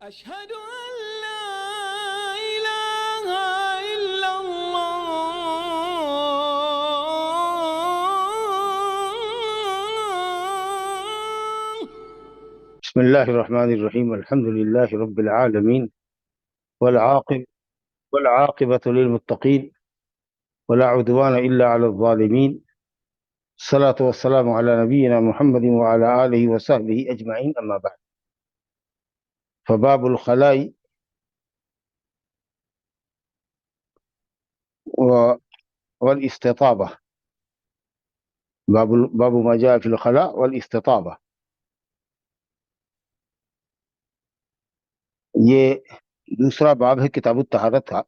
أشهد أن لا إله إلا الله. بسم الله الرحمن الرحيم. الحمد لله رب العالمين والعاقبة للمتقين ولا عدوان إلا على الظالمين. الصلاة والسلام على نبينا محمد وعلى آله وصحبه أجمعين. أما بعد، فباب الخلاء والاستطابة. باب ما جاء في الخلاء والاستطابة. یہ دوسرا باب ہے کتاب الطہارت کا،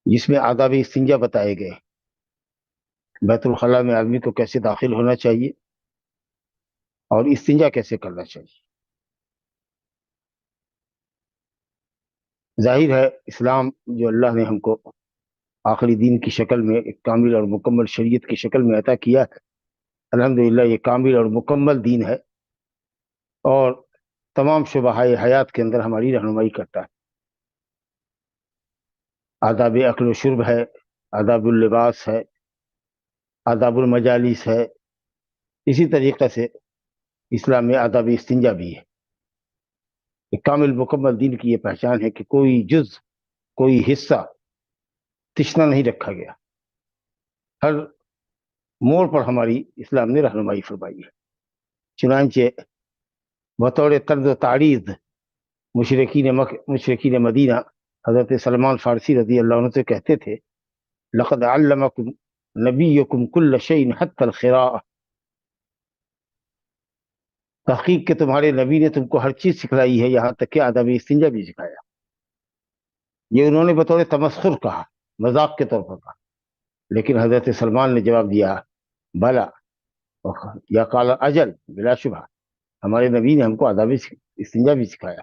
جس میں آداب استنجا بتائے گئے. بیت الخلاء میں آدمی کو کیسے داخل ہونا چاہیے اور استنجا کیسے کرنا چاہیے. ظاہر ہے اسلام جو اللہ نے ہم کو آخری دین کی شکل میں ایک کامل اور مکمل شریعت کی شکل میں عطا کیا ہے، الحمدللہ یہ کامل اور مکمل دین ہے اور تمام شعبہ حیات کے اندر ہماری رہنمائی کرتا ہے. آداب اکل و شرب ہے، آداب اللباس ہے، آداب المجالس ہے. اسی طریقے سے اسلام میں آداب استنجا بھی ہے. ایک کامل مکمل دین کی یہ پہچان ہے کہ کوئی جز، کوئی حصہ تشنا نہیں رکھا گیا. ہر موڑ پر ہماری اسلام نے رہنمائی فرمائی ہے. چنانچہ بطور طرز و تعریض مشرکین مدینہ حضرت سلمان فارسی رضی اللہ عنہ سے کہتے تھے، لقد علمکم نبیکم کل شیء حتی الخراء. تحقیق کہ تمہارے نبی نے تم کو ہر چیز سکھلائی ہے، یہاں تک کہ آداب استنجا بھی سکھایا. یہ انہوں نے بطور تمسخر کہا، مذاق کے طور پر کہا، لیکن حضرت سلمان نے جواب دیا بلا یا قال اجل، بلا شبہ ہمارے نبی نے ہم کو آداب استنجا بھی سکھایا.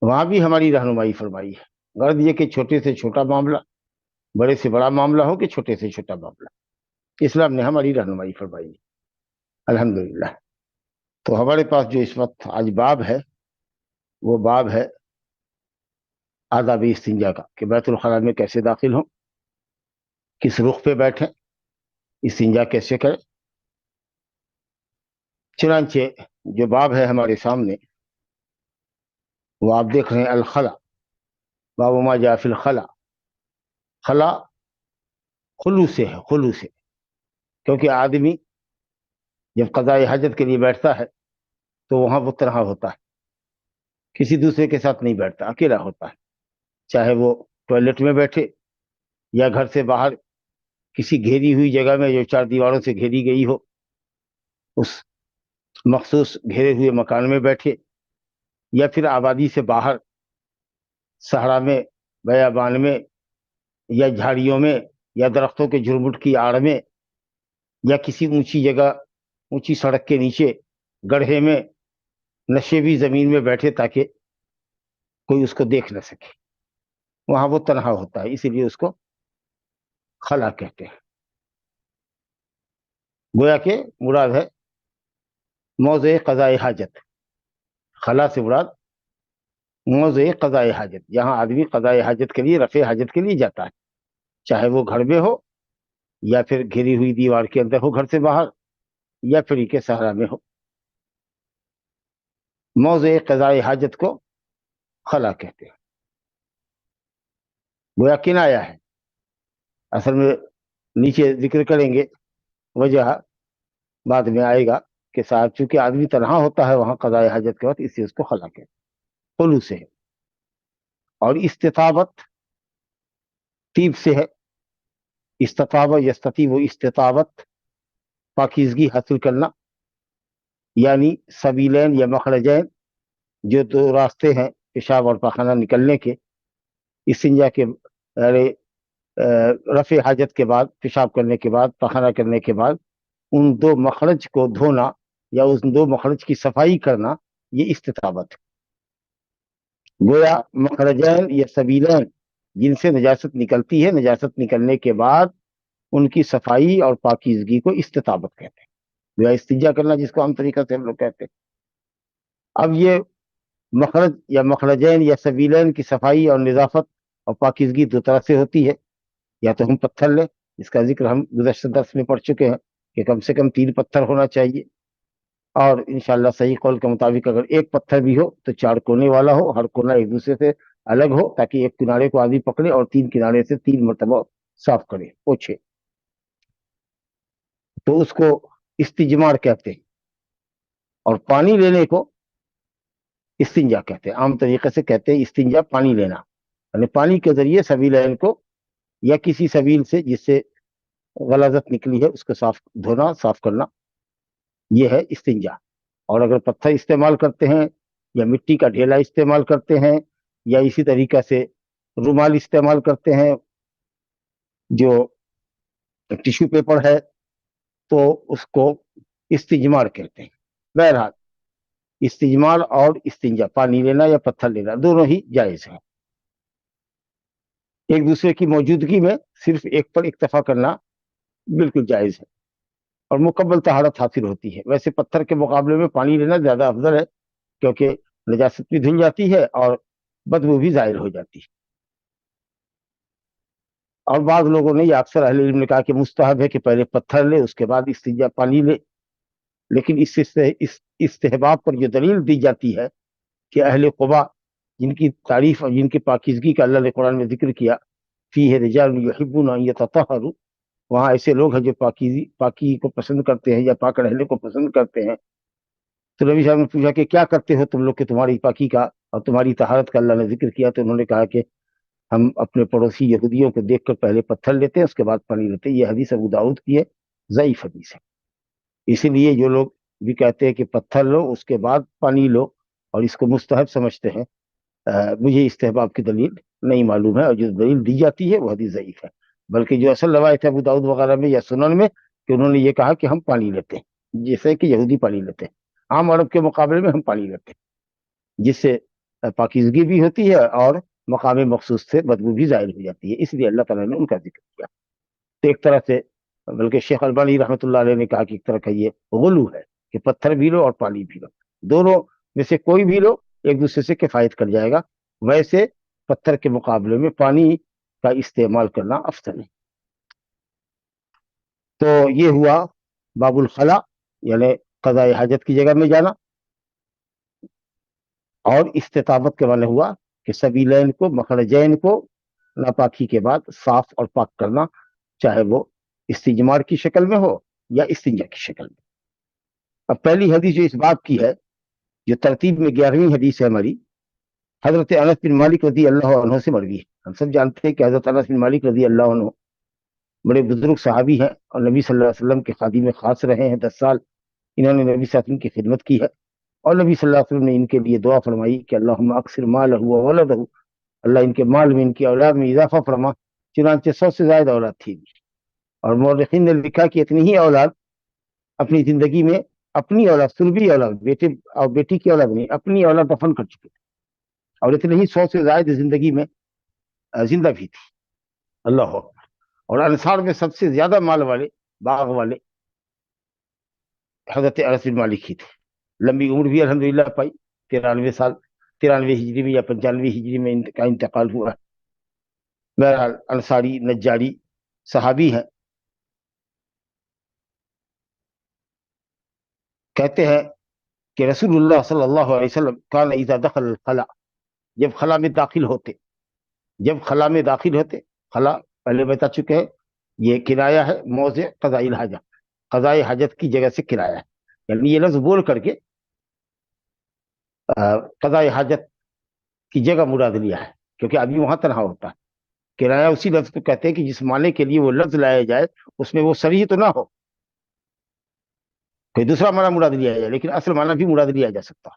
وہاں بھی ہماری رہنمائی فرمائی ہے. غرض یہ کہ چھوٹے سے چھوٹا معاملہ، بڑے سے بڑا معاملہ ہو کہ چھوٹے سے چھوٹا معاملہ، اسلام نے ہماری رہنمائی فرمائی ہے الحمدللہ. تو ہمارے پاس جو اس وقت آج باب ہے، وہ باب ہے آداب استنجا کا، کہ بیت الخلاء میں کیسے داخل ہوں، کس رخ پہ بیٹھیں، استنجا کیسے کریں. چنانچہ جو باب ہے ہمارے سامنے وہ آپ دیکھ رہے ہیں، الخلا، باب ما جاء فی الخلا. خلا خلو سے ہے، خلو سے، کیونکہ آدمی جب قضاء حاجت کے لیے بیٹھتا ہے تو وہاں وہ تنہا ہوتا ہے، کسی دوسرے کے ساتھ نہیں بیٹھتا، اکیلا ہوتا ہے. چاہے وہ ٹوائلٹ میں بیٹھے یا گھر سے باہر کسی گھیری ہوئی جگہ میں جو 4 دیواروں سے گھیری گئی ہو، اس مخصوص گھیرے ہوئے مکان میں بیٹھے، یا پھر آبادی سے باہر صحرا میں، بیابان میں، یا جھاڑیوں میں، یا درختوں کے جھرمٹ کی آڑ میں، یا کسی اونچی جگہ، اونچی سڑک کے نیچے گڑھے میں، نشیبی زمین میں بیٹھے تاکہ کوئی اس کو دیکھ نہ سکے. وہاں وہ تنہا ہوتا ہے، اسی لیے اس کو خلا کہتے ہیں. گویا کہ مراد ہے موضع قضاء حاجت. خلا سے مراد موضع قضاء حاجت، جہاں آدمی قضاء حاجت کے لیے، رفع حاجت کے لیے جاتا ہے، چاہے وہ گھر میں ہو یا پھر گھری ہوئی دیوار کے اندر ہو گھر سے باہر، یا پھر کے صحرا میں ہو. موضع قضاء حاجت کو خلا کہتے ہیں. گویا کنایا ہے. اصل میں نیچے ذکر کریں گے، وجہ بعد میں آئے گا کہ صاحب چونکہ آدمی تنہا ہوتا ہے وہاں قضاء حاجت کے وقت، اس سے اس کو خلا کہتے ہیں. خلو سے ہے. اور استطابت طیب سے ہے. استطابہ یستطیب و استطابت، پاکیزگی حاصل کرنا، یعنی سبیلین یا مخرجین، جو 2 راستے ہیں پیشاب اور پاخانہ نکلنے کے، استنجا کے رفع حاجت کے بعد، پیشاب کرنے کے بعد، پاخانہ کرنے کے بعد ان 2 مخرج کو دھونا یا ان 2 مخرج کی صفائی کرنا، یہ استطابت ہے. گویا مخرجین یا سبیلین جن سے نجاست نکلتی ہے، نجاست نکلنے کے بعد ان کی صفائی اور پاکیزگی کو استطابت کہتے ہیں. گویا استنجا کرنا جس کو عام طریقہ سے ہم لوگ کہتے ہیں، اب یہ مخرج یا مخرجین یا سبیلین کی صفائی اور نظافت اور پاکیزگی دو طرح سے ہوتی ہے. یا تو ہم پتھر لیں، اس کا ذکر ہم گزشتہ درس میں پڑھ چکے ہیں کہ کم سے کم 3 پتھر ہونا چاہیے، اور انشاءاللہ صحیح قول کے مطابق اگر ایک پتھر بھی ہو تو 4 کونے والا ہو، ہر کونا ایک دوسرے سے الگ ہو، تاکہ ایک کنارے کو آدمی پکڑے اور 3 کنارے سے 3 مرتبہ صاف کرے، پوچھے. تو اس کو استجمار کہتے ہیں. اور پانی لینے کو استنجا کہتے ہیں. عام طریقے سے کہتے ہیں استنجا پانی لینا، یعنی پانی کے ذریعے سبیلین کو یا کسی سبیل سے جس سے غلاظت نکلی ہے اس کو دھونا، صاف کرنا، یہ ہے استنجا. اور اگر پتھر استعمال کرتے ہیں یا مٹی کا ڈھیلا استعمال کرتے ہیں یا اسی طریقہ سے رومال استعمال کرتے ہیں جو ٹیشو پیپر ہے، تو اس کو استجمار کہتے ہیں. بہرحال استجمار اور استنجا، پانی لینا یا پتھر لینا، دونوں ہی جائز ہیں. ایک دوسرے کی موجودگی میں صرف ایک پر اکتفا کرنا بالکل جائز ہے اور مکمل طہارت حاصل ہوتی ہے. ویسے پتھر کے مقابلے میں پانی لینا زیادہ افضل ہے، کیونکہ نجاست بھی دھل جاتی ہے اور بدبو بھی ظاہر ہو جاتی ہے. اور بعض لوگوں نے، یا اکثر اہل علم نے کہا کہ مستحب ہے کہ پہلے پتھر لے اس کے بعد استنجا پانی لے. لیکن اس استحباب پر جو دلیل دی جاتی ہے کہ اہل قباء جن کی تعریف اور جن کی پاکیزگی کا اللہ نے قرآن میں ذکر کیا، فیہ رجال یحبون ان یتطہروا، وہاں ایسے لوگ ہیں جو پاکی کو پسند کرتے ہیں یا پاک رہنے کو پسند کرتے ہیں. تو نبی صاحب نے پوچھا کہ کیا کرتے ہو تم لوگ کہ تمہاری پاکی کا اور تمہاری طہارت کا اللہ نے ذکر کیا؟ تو انہوں نے کہا کہ ہم اپنے پڑوسی یہودیوں کو دیکھ کر پہلے پتھر لیتے ہیں، اس کے بعد پانی لیتے ہیں. یہ حدیث ابو داؤد کی ہے، ضعیف حدیث ہے. اسی لیے جو لوگ بھی کہتے ہیں کہ پتھر لو اس کے بعد پانی لو اور اس کو مستحب سمجھتے ہیں، مجھے استحباب کی دلیل نہیں معلوم ہے، اور جو دلیل دی جاتی ہے وہ حدیث ضعیف ہے. بلکہ جو اصل روایت ہے ابو داؤد وغیرہ میں یا سنن میں، کہ انہوں نے یہ کہا کہ ہم پانی لیتے ہیں، جیسے کہ یہودی پانی لیتے ہیں. عام عرب کے مقابلے میں ہم پانی لیتے ہیں، جس سے پاکیزگی بھی ہوتی ہے اور مقام مخصوص سے بدبو بھی ظاہر ہو جاتی ہے. اس لیے اللہ تعالیٰ نے ان کا ذکر کیا. تو ایک طرح سے، بلکہ شیخ البانی رحمۃ اللہ علیہ نے کہا کہ ایک طرح کا یہ غلو ہے کہ پتھر بھی لو اور پانی بھی لو، دونوں میں سے کوئی بھی لو ایک دوسرے سے کفایت کر جائے گا. ویسے پتھر کے مقابلے میں پانی کا استعمال کرنا افضل ہے. تو یہ ہوا باب الخلا، یعنی قضاء حاجت کی جگہ میں جانا. اور استطابت کے معنی ہوا کہ سبیلین کو، مخرجین کو ناپاکی کے بعد صاف اور پاک کرنا، چاہے وہ استجمار کی شکل میں ہو یا استنجا کی شکل میں. اب پہلی حدیث جو اس باب کی ہے، جو ترتیب میں 11ویں حدیث ہے ہماری، حضرت انس بن مالک رضی اللہ عنہ سے مروی ہے. ہم سب جانتے ہیں کہ حضرت انس بن مالک رضی اللہ عنہ بڑے بزرگ صحابی ہیں اور نبی صلی اللہ علیہ وسلم کے خادم خاص رہے ہیں. 10 سال انہوں نے نبی صلی اللہ علیہ وسلم کی خدمت کی ہے، اور نبی صلی اللہ علیہ وسلم نے ان کے لیے دعا فرمائی کہ اللہم اکثر مالہ وولدہ، اللہ ان کے مال میں، ان کی اولاد میں اضافہ فرما. چنانچہ 100 سے زائد اولاد تھی. اور مورخین نے لکھا کہ اتنی ہی اولاد اپنی زندگی میں، اپنی اولاد، سلبی اولاد، بیٹے اور بیٹی کی اولاد نہیں، اپنی اولاد دفن کر چکے تھے، اور اتنے ہی 100 سے زائد زندگی میں زندہ بھی تھی. اللہ اکبر. اور انصار میں سب سے زیادہ مال والے، باغ والے حضرت انس بن مالک ہی تھے. لمبی عمر بھی الحمدللہ پائی، 93 سال، 93 ہجری میں یا 95 ہجری میں ان کا انتقال ہوا. بہرحال انصاری نجاری صحابی ہیں. کہتے ہیں کہ رسول اللہ صلی اللہ علیہ وسلم کان اذا دخل الخلا، جب خلا میں داخل ہوتے، خلا پہلے بتا چکے ہیں، یہ کنایہ ہے موضع قضاء الحاجہ، قضاء حاجت کی جگہ سے کنایہ ہے. یعنی یہ لفظ بول کر کے قضاء حاجت کی جگہ مراد لیا ہے، کیونکہ آدمی وہاں تنہا ہوتا ہے. کنایہ اسی لفظ کو کہتے ہیں کہ جس معنی کے لیے وہ لفظ لایا جائے اس میں وہ صریح تو نہ ہو، کوئی دوسرا معنی مراد لیا جائے، لیکن اصل معنی بھی مراد لیا جا سکتا ہے.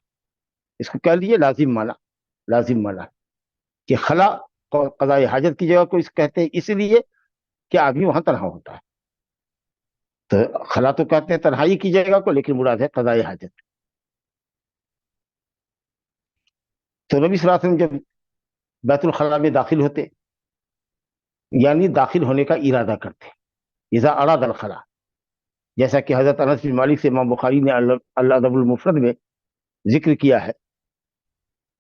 اس کو کہہ لیجیے لازم معنی کہ خلا قضاء حاجت کی جگہ کو اس کہتے ہیں اس لیے کہ آدمی وہاں تنہا ہوتا ہے. تو خلا تو کہتے ہیں تنہائی کی جگہ کو، لیکن مراد ہے قضاء حاجت. تو نبی صلی اللہ علیہ وسلم جب بیت الخلا میں داخل ہوتے، یعنی داخل ہونے کا ارادہ کرتے، اذا اراد الخلا، جیسا کہ حضرت انس بن مالک سے امام بخاری نے الادب المفرد میں ذکر کیا ہے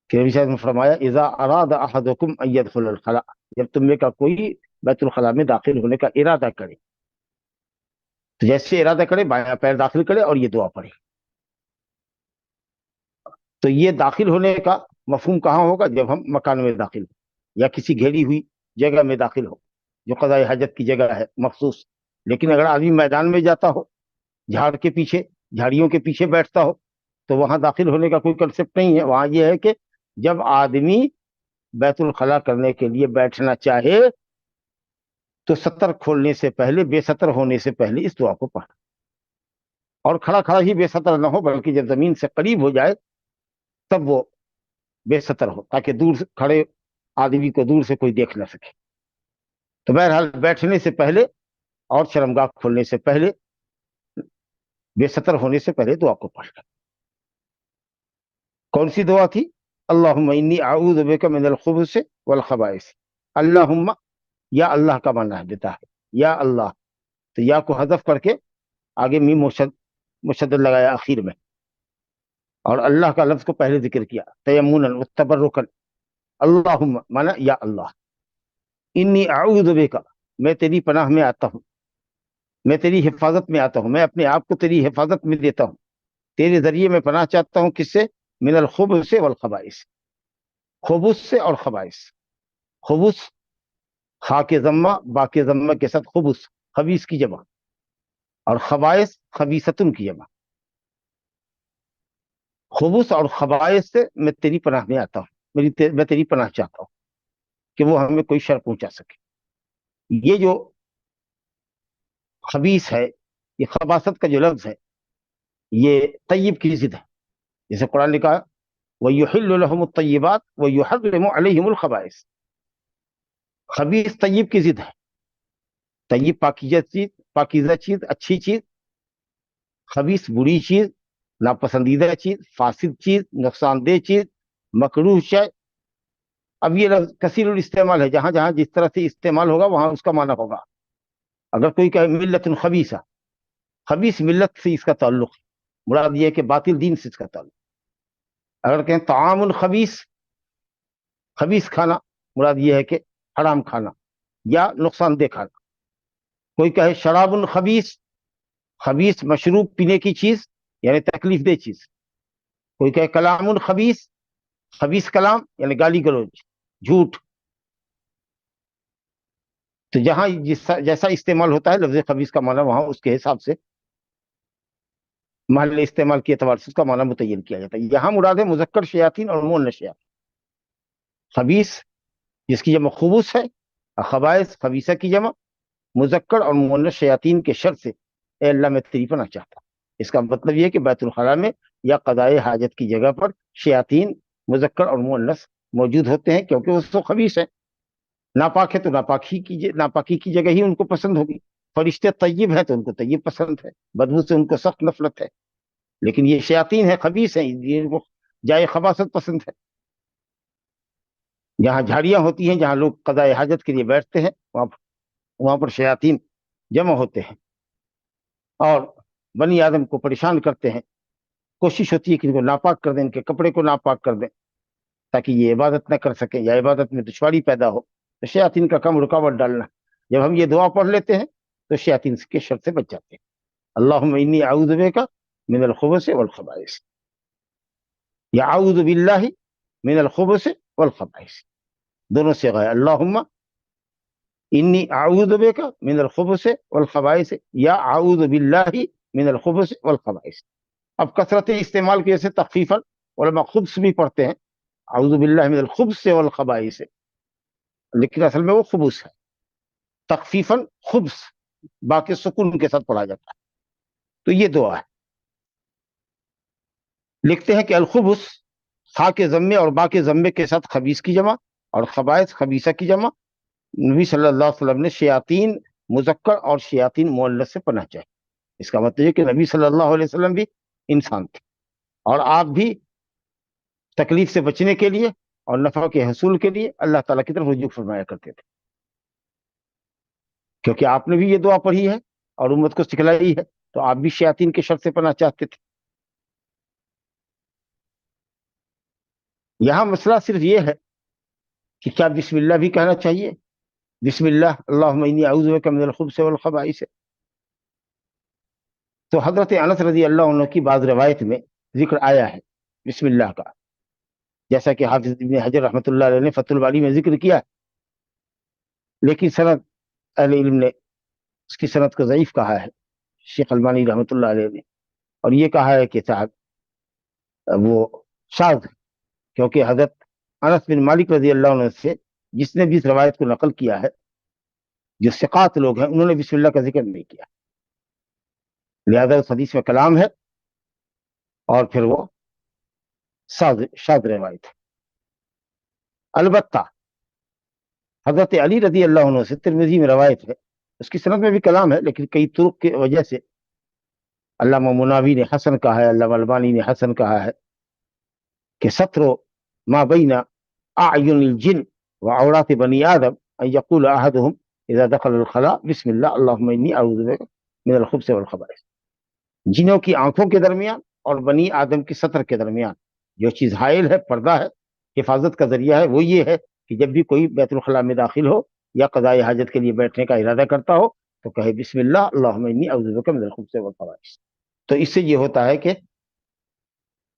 کہ نبی صلی اللہ علیہ وسلم نے فرمایا اذا اراد احدکم ان يدخل الخلاء، جب تم میں کا کوئی بیت الخلاء میں داخل ہونے کا ارادہ کرے تو جیسے ارادہ کرے بایاں پیر داخل کرے اور یہ دعا پڑھے. تو یہ داخل ہونے کا مفہوم کہاں ہوگا؟ جب ہم مکان میں داخل ہو یا کسی گھیری ہوئی جگہ میں داخل ہو جو قضاء حاجت کی جگہ ہے مخصوص. لیکن اگر آدمی میدان میں جاتا ہو، جھاڑ کے پیچھے، جھاڑیوں کے پیچھے بیٹھتا ہو، تو وہاں داخل ہونے کا کوئی کنسپٹ نہیں ہے. وہاں یہ ہے کہ جب آدمی بیت الخلاء کرنے کے لیے بیٹھنا چاہے تو ستر کھولنے سے پہلے، بے ستر ہونے سے پہلے اس دعا کو پڑھ، اور کھڑا کھڑا ہی بے ستر نہ ہو بلکہ جب زمین سے قریب ہو جائے تب وہ بے ستر ہو، تاکہ دور سے کھڑے آدمی کو دور سے کوئی دیکھ نہ سکے. تو بہرحال بیٹھنے سے پہلے اور شرمگاہ کھولنے سے پہلے، بے ستر ہونے سے پہلے دعا کو پڑھ لیں. کون سی دعا تھی؟ اللہم انی اعوذ بک من الخبث والخبائث. اللہم، یا اللہ کا معنی دیتا ہے یا اللہ، تو یا کو حذف کر کے آگے میم مشدد لگایا آخر میں، اور اللہ کا لفظ کو پہلے ذکر کیا تیمنا وتبرکا. اللہم مانا یا اللہ، انی اعوذ بک، میں تیری پناہ میں آتا ہوں، میں تیری حفاظت میں آتا ہوں، میں اپنے آپ کو تیری حفاظت میں دیتا ہوں، تیرے ذریعے میں پناہ چاہتا ہوں. کس سے؟ من الخبث والخبائث، خبث سے اور خبائث. خبث خا کے ضمہ با کے ضمہ کے ساتھ خبث، خبیث کی جمع، اور خبائث خبیثتن کی جمع. خبث اور خبائث سے میں تیری پناہ میں آتا ہوں، میں تیری پناہ چاہتا ہوں کہ وہ ہمیں کوئی شر پہنچا سکے. یہ جو خبیث ہے، یہ خباثت کا جو لفظ ہے، یہ طیب کی ضد ہے. جیسے قرآن نے کہا وَيُحِلُّ لَهُمُ الطَّيِّبَاتِ وَيُحَرِّمُ عَلَيْهِمُ الْخَبَائِثِ. خبیث طیب کی ضد ہے. طیب پاکیزہ چیز، اچھی چیز. خبیث بری چیز، ناپسندیدہ چیز، فاسد چیز، نقصان دہ چیز، مکروہ شے. اب یہ لفظ کثیر الاستعمال ہے، جہاں جہاں جس طرح سے استعمال ہوگا وہاں اس کا معنی ہوگا. اگر کوئی کہے ملت خبیثہ، خبیث ملت سے اس کا تعلق ہے، مراد یہ ہے کہ باطل دین سے اس کا تعلق. اگر کہیں طعام الخبیث، خبیث کھانا، مراد یہ ہے کہ حرام کھانا یا نقصان دہ کھانا. کوئی کہے شراب الخبیث، خبیث مشروب پینے کی چیز یعنی تکلیف دہ چیز. کوئی کہے کلام الخبیث، خبیث کلام یعنی گالی گلوچ، جھوٹ. تو جہاں جیسا استعمال ہوتا ہے لفظ خبیث کا معنی وہاں اس کے حساب سے محل استعمال کے اعتبار سے اس کا معنی متعین کیا جاتا ہے. یہاں مراد ہے مذکر شیاطین اور مؤنث شیاطین. خبیث جس کی جمع خبث ہے، خبائث خبیثہ کی جمع، مذکر اور مؤنث شیاطین کے شر سے اے اللہ میں تیری پناہ چاہتا ہوں. اس کا مطلب یہ ہے کہ بیت الخلاء میں یا قضاء حاجت کی جگہ پر شیاطین مذکر اور مؤنث موجود ہوتے ہیں، کیونکہ وہ تو خبیث ہے، ناپاک ہے، تو ناپاکی کی جگہ ہی ان کو پسند ہوگی. فرشتے طیب ہیں تو ان کو طیب پسند ہے، بدبو سے ان کو سخت نفرت ہے. لیکن یہ شیاطین ہیں، خبیث ہیں، ان کو جائے خباثت پسند ہے. جہاں جھاڑیاں ہوتی ہیں، جہاں لوگ قضاء حاجت کے لیے بیٹھتے ہیں، وہاں پر شیاطین جمع ہوتے ہیں اور بنی آدم کو پریشان کرتے ہیں. کوشش ہوتی ہے کہ ان کو ناپاک کر دیں، ان کے کپڑے کو ناپاک کر دیں تاکہ یہ عبادت نہ کر سکیں یا عبادت میں دشواری پیدا ہو. تو شیاطین کا کم رکاوٹ ڈالنا. جب ہم یہ دعا پڑھ لیتے ہیں تو شیاطین کے شر سے بچ جاتے ہیں. اللہم انی اعوذ بک من الخبث والخبائث، یا اعوذ باللہ من الخبث والخبائث، دونوں سے غیر. اللہم انی اعوذ بک من الخبث والخبائث یا اعوذ باللہ من الخبث والخبائث. اب کثرت استعمال کی وجہ سے تخفیفاً علماء خبث بھی پڑھتے ہیں، اعوذ باللہ من الخبث والخبائث، لیکن اصل میں وہ خبث ہے. تخفیفاً خبث باقی سکون کے ساتھ پڑھا جاتا ہے. تو یہ دعا ہے. لکھتے ہیں کہ الخبث خا کے ضمے اور با کے ضمے کے ساتھ خبیث کی جمع اور خبائث خبیثہ کی جمع. نبی صلی اللہ علیہ وسلم نے شیاطین مذکر اور شیاطین مؤنث سے پناہ چاہی. اس کا مطلب ہے کہ نبی صلی اللہ علیہ وسلم بھی انسان تھے، اور آپ بھی تکلیف سے بچنے کے لیے اور نفع کے حصول کے لیے اللہ تعالیٰ کی طرف رجوع فرمایا کرتے تھے، کیونکہ آپ نے بھی یہ دعا پڑھی ہے اور امت کو سکھلائی ہے. تو آپ بھی شیاطین کے شر سے پناہ چاہتے تھے. یہاں مسئلہ صرف یہ ہے کہ کیا بسم اللہ بھی کہنا چاہیے؟ بسم اللہ اللہم انی اعوذ بک من الخبث والخبائث. تو حضرت انس رضی اللہ عنہ کی بعض روایت میں ذکر آیا ہے بسم اللہ کا، جیسا کہ حافظ ابن حجر رحمۃ اللہ علیہ نے فتح الباری میں ذکر کیا، لیکن سند اہل علم نے اس کی سند کو ضعیف کہا ہے، شیخ البانی رحمۃ اللہ علیہ نے، اور یہ کہا ہے کہ صاحب وہ شاذ، کیونکہ حضرت انس بن مالک رضی اللہ عنہ سے جس نے بھی اس روایت کو نقل کیا ہے، جو ثقات لوگ ہیں، انہوں نے بسم اللہ کا ذکر نہیں کیا، لہذا اس حدیث میں کلام ہے اور پھر وہ شاذ روایت ہے. البتہ حضرت علی رضی اللہ عنہ سے ترمذی میں روایت ہے، اس کی سند میں بھی کلام ہے، لیکن کئی طرق کی وجہ سے علامہ مناوی نے حسن کہا ہے، علامہ البانی نے حسن کہا ہے کہ ستر ما بین اعین الجن وعورات بنی آدم ان یقول احدهم اذا دخل الخلاء بسم اللہ اللہم انی اعوذ بک من الخبث والخبائث. جنوں کی آنکھوں کے درمیان اور بنی آدم کی سطر کے درمیان جو چیز حائل ہے، پردہ ہے، حفاظت کا ذریعہ ہے، وہ یہ ہے کہ جب بھی کوئی بیت الخلاء میں داخل ہو یا قضاء حاجت کے لیے بیٹھنے کا ارادہ کرتا ہو تو کہے بسم اللہ اللہم انی اعوذ بک من الخبث والخبائث. تو اس سے یہ ہوتا ہے کہ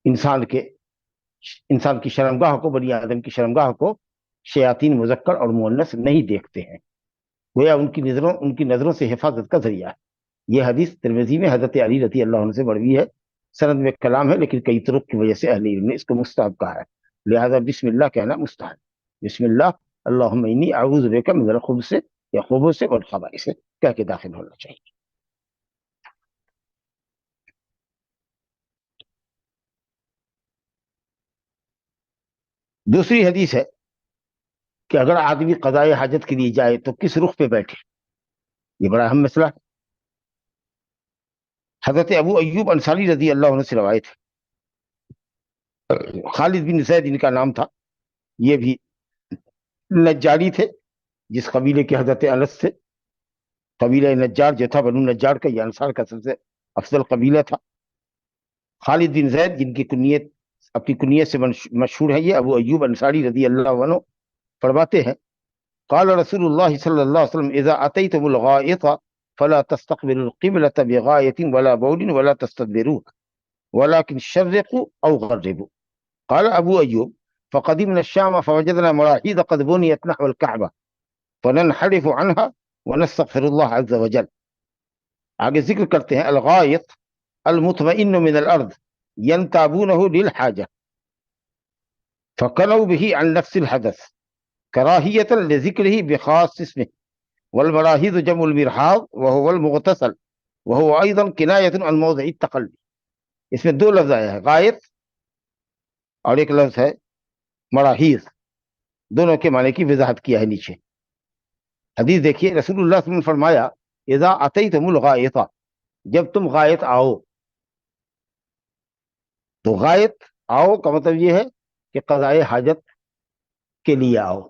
انسان کی شرمگاہ کو، بنی آدم کی شرمگاہ کو شیاطین مذکر اور مؤنث نہیں دیکھتے ہیں، گویا ان کی نظروں سے حفاظت کا ذریعہ ہے. یہ حدیث ترمذی میں حضرت علی رضی اللہ عنہ سے مروی ہے، سند میں کلام ہے، لیکن کئی طرق کی وجہ سے اہل علم نے اس کو مستحب کہا ہے، لہذا بسم اللہ کہنا مستحب. بسم اللہ اللہم انی اعوذ بک من الخبث یا خبث والخبائث کہہ کے داخل ہونا چاہیے. دوسری حدیث ہے کہ اگر آدمی قضاء حاجت کے لیے جائے تو کس رخ پہ بیٹھے، یہ بڑا اہم مسئلہ ہے. حضرت ابو ایوب انصاری رضی اللہ عنہ سے روایت ہے، خالد بن زید ان کا نام تھا، یہ بھی نجاری تھے، جس قبیلے کے حضرت انس سے، قبیلہ نجار جو تھا، بنو نجار کا، یہ انصار کا سب سے افضل قبیلہ تھا. خالد بن زید جن کی کنیت اپنی کنیت سے مشہور ہے، یہ ابو ایوب انصاری رضی اللہ عنہ فرماتے ہیں قال رسول اللہ صلی اللہ علیہ وسلم اذا اتیتم الغائط فلا تستقبلوا القبلة بغایت ولا بول ولا تستدبروها ولكن شرقوا او غربوا. قال ابو ایوب فقدمنا الشام فوجدنا مراحيض قد بنيت نحو الكعبة فننحرف عنها ونستغفر الله عز وجل. آگے ذکر کرتے ہیں الغائط المطمئن من الارض ينتابونه للحاجة فكنوا به عن نفس الحدث كراهية لذكره بخاص اسمه والمراحيض جمع المرحاض وهو المغتسل وهو ايضا كناية عن موضع التقلب. اس میں دو لفظ آیا ہے، غائط اور ایک لفظ ہے مراحیض، دونوں کے معنی کی وضاحت کیا ہے نیچے. حدیث دیکھیے، رسول اللہ صلی اللہ علیہ وسلم نے فرمایا اذا اتیتم الغائط، جب تم غائط آؤ. تو غائط آؤ کا مطلب یہ ہے کہ قضاء حاجت کے لیے آؤ.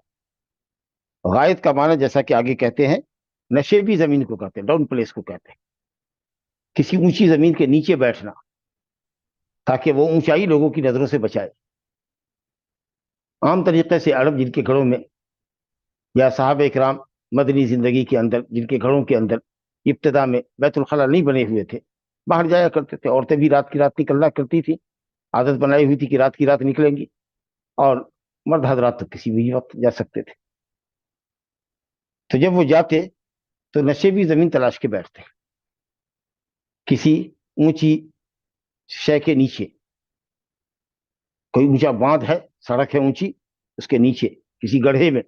غائط کا معنی جیسا کہ آگے کہتے ہیں نشیبی زمین کو کہتے ہیں، ڈاؤن پلیس کو کہتے ہیں، کسی اونچی زمین کے نیچے بیٹھنا تاکہ وہ اونچائی لوگوں کی نظروں سے بچائے. عام طریقے سے عرب جن کے گھروں میں یا صحابہ اکرام مدنی زندگی کے اندر جن کے گھروں کے اندر ابتدا میں بیت الخلاء نہیں بنے ہوئے تھے، باہر جایا کرتے تھے. عورتیں بھی رات کی رات نکلنا کرتی تھی، عادت بنائی ہوئی تھی کہ رات کی رات نکلیں گی، اور مرد حضرات تو کسی بھی وقت جا سکتے تھے. تو جب وہ جاتے تو نشیبی زمین تلاش کے بیٹھتے، کسی اونچی شے کے نیچے، کوئی اونچا باندھ ہے، سڑک ہے اونچی، اس کے نیچے کسی گڑھے میں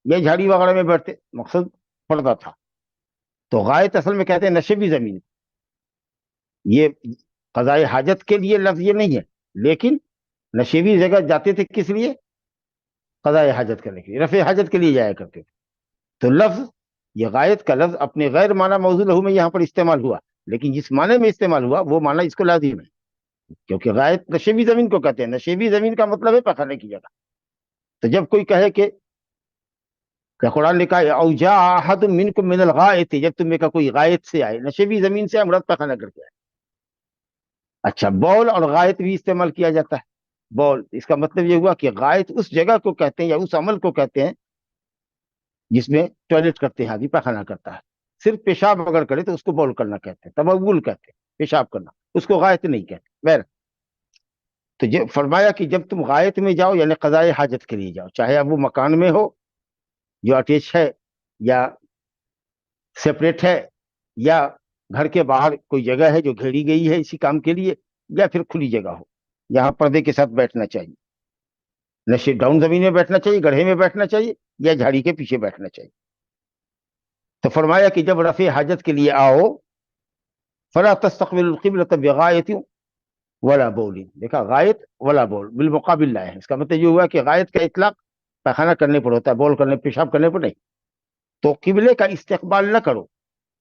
یا جھاڑی وغیرہ میں بیٹھتے، مقصد پڑتا تھا. تو غائط اصل میں کہتے ہیں نشیبی زمین. یہ قضاء حاجت کے لیے لفظ یہ نہیں ہے، لیکن نشیبی جگہ جاتے تھے کس لیے؟ قضاء حاجت کرنے کے لیے، رفع حاجت کے لیے جایا کرتے تھے. تو لفظ یہ غائط کا لفظ اپنے غیر معنی موضوع لہو میں یہاں پر استعمال ہوا، لیکن جس معنی میں استعمال ہوا وہ معنی اس کو لازم ہے، کیونکہ غائط نشیبی زمین کو کہتے ہیں. نشیبی زمین کا مطلب ہے پخانے کی جگہ. تو جب کوئی کہے کہ قرآن نے کہا او جاء احد منکم من الغائط، جب تم میں کا کوئی غائط سے آئے، نشیبی زمین سے مراد پخانہ کر کے آئے. اچھا، بول اور غائط بھی استعمال کیا جاتا ہے. بول، اس کا مطلب یہ ہوا کہ غائط اس جگہ کو کہتے ہیں یا اس عمل کو کہتے ہیں جس میں ٹوائلٹ کرتے ہیں آدمی، پیخانہ کرتا ہے. صرف پیشاب اگر کرے تو اس کو بول کرنا کہتے ہیں، تبول کہتے ہیں پیشاب کرنا، اس کو غائط نہیں کہتے. بہر تو فرمایا کہ جب تم غائط میں جاؤ یعنی قضائے حاجت کے لیے جاؤ، چاہے اب وہ مکان میں ہو جو اٹیچ ہے یا سیپریٹ ہے، یا گھر کے باہر کوئی جگہ ہے جو گھیری گئی ہے اسی کام کے لیے، یا پھر کھلی جگہ ہو یہاں پردے کے ساتھ بیٹھنا چاہیے، نہ ڈاؤن زمین میں بیٹھنا چاہیے، گڑھے میں بیٹھنا چاہیے، یا جھاڑی کے پیچھے بیٹھنا چاہیے. تو فرمایا کہ جب رفع حاجت کے لیے آؤ فلا تستقبل القبلۃ بغائط ولا بول. دیکھا، غائط ولا بول بالمقابل لائے ہیں. اس کا مطلب یہ ہوا کہ غائط کا اطلاق پیخانہ کرنے پر ہوتا ہے، بول کرنے، پیشاب کرنے پر نہیں. تو قبلے کا استقبال نہ کرو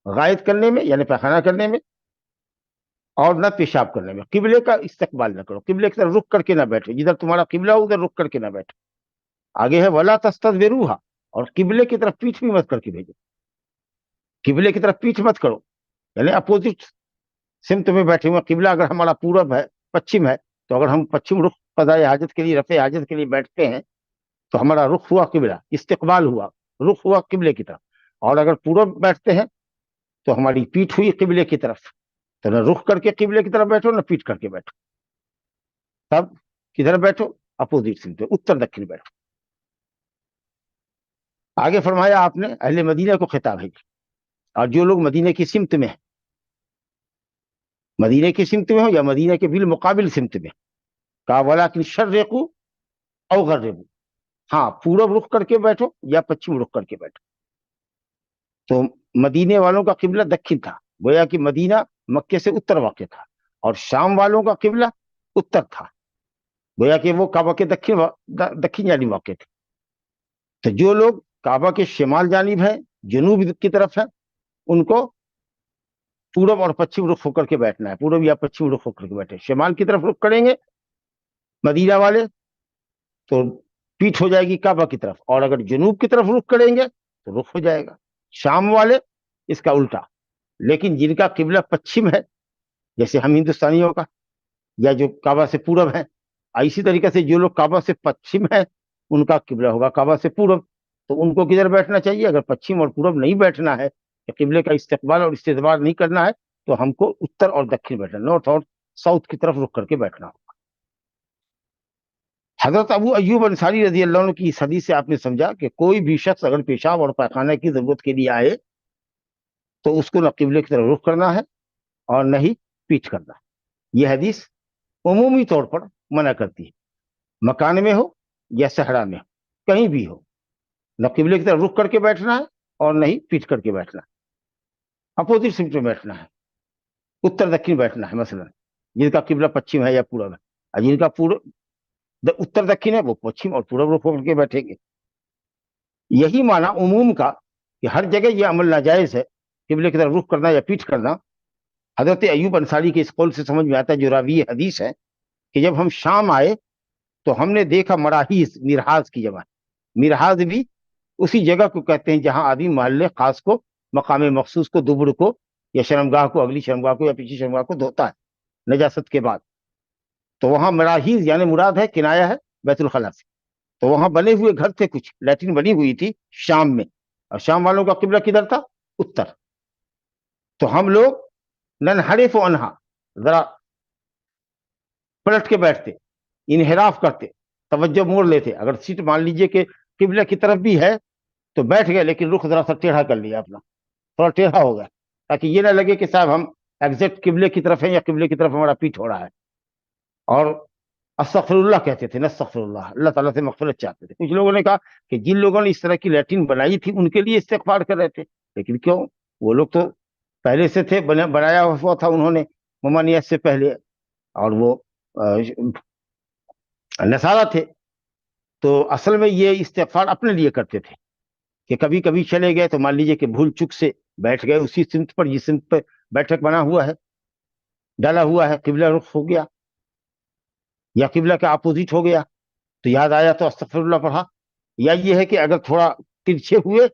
غائط کرنے میں یعنی پیخانہ کرنے میں، اور نہ پیشاب کرنے میں. قبلے کا استقبال نہ کرو، قبلے کی طرف رخ کر کے نہ بیٹھو، جدھر تمہارا قبلہ ہو ادھر رخ کر کے نہ بیٹھو. آگے ہے ولا تستدبروہا، اور قبلے کی طرف پیٹھ بھی مت کر کے بھیجو. قبلے کی طرف پیٹھ مت کرو یعنی اپوزٹ سمت میں بیٹھے ہوئے. قبلہ اگر ہمارا پورب ہے، پچھم ہے، تو اگر ہم پچھم رخ قضائے حاجت کے لیے، رفع حاجت کے لیے بیٹھتے ہیں تو ہمارا رخ ہوا قبلہ، استقبال ہوا، رخ ہوا قبلے کی طرف. اور اگر پورب بیٹھتے ہیں تو ہماری پیٹھ ہوئی قبلے کی طرف. تو نہ رخ کر کے قبلے کی طرف بیٹھو، نہ پیٹھ کر کے بیٹھو. تب کدھر بیٹھو؟ اپوزٹ سمت، اتر دکن بیٹھو. آگے فرمایا آپ نے اہل مدینہ کو خطاب ہے، اور جو لوگ مدینہ کی سمت میں ہیں، مدینہ کی سمت میں ہو یا مدینہ کے بالمقابل سمت میں، کہا ولکن شرقوا او غربوا. ہاں، پورب رخ کر کے بیٹھو یا پچھم رخ کر کے بیٹھو. تو مدینے والوں کا قبلہ دکن تھا، گویا کہ مدینہ مکے سے اتر واقع تھا، اور شام والوں کا قبلہ اتر تھا، گویا کہ وہ کعبہ کے دکن جانب واقع تھے. تو جو لوگ کعبہ کے شمال جانب ہیں، جنوب کی طرف ہیں، ان کو پورب اور پچھم رخ ہو کر کے بیٹھنا ہے. پورب یا پچھم رخ ہو کر کے بیٹھے. شمال کی طرف رخ کریں گے مدینہ والے تو پیٹھ ہو جائے گی کعبہ کی طرف، اور اگر جنوب کی طرف رخ کریں گے تو رخ ہو جائے گا شام والے اس کا الٹا. لیکن جن کا قبلہ پچھم ہے، جیسے ہم ہندوستانیوں کا، یا جو کعبہ سے پورب ہے، اسی طریقے سے جو لوگ کعبہ سے پچھم ہے ان کا قبلہ ہوگا کعبہ سے پورب. تو ان کو کدھر بیٹھنا چاہیے؟ اگر پچھم اور پورب نہیں بیٹھنا ہے، قبلے کا استقبال اور استدبار نہیں کرنا ہے، تو ہم کو اتر اور دکن بیٹھنا، نارتھ اور ساؤتھ کی طرف رخ کر کے بیٹھنا ہوگا. حضرت ابو ایوب انصاری رضی اللہ عنہ کی اس حدیث سے آپ نے سمجھا کہ کوئی بھی شخص اگر پیشاب اور پیخانہ کی ضرورت کے لیے آئے تو اس کو نہ قبلے کی طرف رخ کرنا ہے اور نہ ہی پیٹھ کرنا ہے. یہ حدیث عمومی طور پر منع کرتی ہے، مکان میں ہو یا صحرا میں ہو، کہیں بھی ہو، نہ قبلے کی طرف رخ کر کے بیٹھنا ہے اور نہ ہی پیٹھ کر کے بیٹھنا ہے. اپوزٹ سمت میں بیٹھنا ہے، اتر دکن بیٹھنا ہے. مثلا جن کا قبلہ پچھم ہے یا پورب ہے، اور جن کا اتر دکن ہے وہ پچھم اور پورب رخ کر کے بیٹھیں گے. یہی معنی عموم کا کہ ہر جگہ یہ عمل ناجائز ہے، قبلے کی طرف رخ کرنا یا پیٹھ کرنا. حضرت ایوب انصاری کے اس قول سے سمجھ میں آتا ہے، جو راوی حدیث ہے، کہ جب ہم شام آئے تو ہم نے دیکھا مراحیز، مرحاز کی جمع. مرحاز بھی اسی جگہ کو کہتے ہیں جہاں آدمی محلے خاص کو، مقام مخصوص کو، دبر کو یا شرمگاہ کو، اگلی شرمگاہ کو یا پیچھے شرمگاہ کو دھوتا ہے نجاست کے بعد. تو وہاں مراحیز یعنی مراد ہے، کنایہ ہے بیت الخلا سے. تو وہاں بنے ہوئے گھر تھے، کچھ لیٹرین بنی ہوئی تھی شام میں، اور شام والوں کا قبلہ کدھر تھا؟ اتر. تو ہم لوگ ننحرف عنہا، ذرا پلٹ کے بیٹھتے، انحراف کرتے، توجہ موڑ لیتے. اگر سیٹ مان لیجئے کہ قبلہ کی طرف بھی ہے تو بیٹھ گئے، لیکن رخ ذرا سا ٹیڑھا کر لیا اپنا، تھوڑا ٹیڑھا ہو گیا، تاکہ یہ نہ لگے کہ صاحب ہم ایگزیکٹ قبلے کی طرف ہیں یا قبلے کی طرف ہمارا پیٹھ ہو رہا ہے. اور استغفر اللہ کہتے تھے، نستغفر اللہ، اللہ تعالیٰ سے مغفرت چاہتے تھے. کچھ لوگوں نے کہا کہ جن لوگوں نے اس طرح کی لیٹرین بنائی تھی ان کے لیے استغفار کر رہے تھے. لیکن کیوں؟ وہ لوگ تو پہلے سے تھے، بنایا ہوا تھا انہوں نے ممانعت سے پہلے، اور وہ نصارہ تھے. تو اصل میں یہ استغفار اپنے لیے کرتے تھے کہ کبھی کبھی چلے گئے تو مان لیجئے کہ بھول چک سے بیٹھ گئے اسی سمت پر جس سمت پر بیٹھک بنا ہوا ہے، ڈالا ہوا ہے، قبلہ رخ ہو گیا یا قبلہ کا اپوزٹ ہو گیا، تو یاد آیا تو استغفر اللہ پڑھا. یا یہ ہے کہ اگر تھوڑا ترچھے ہوئے،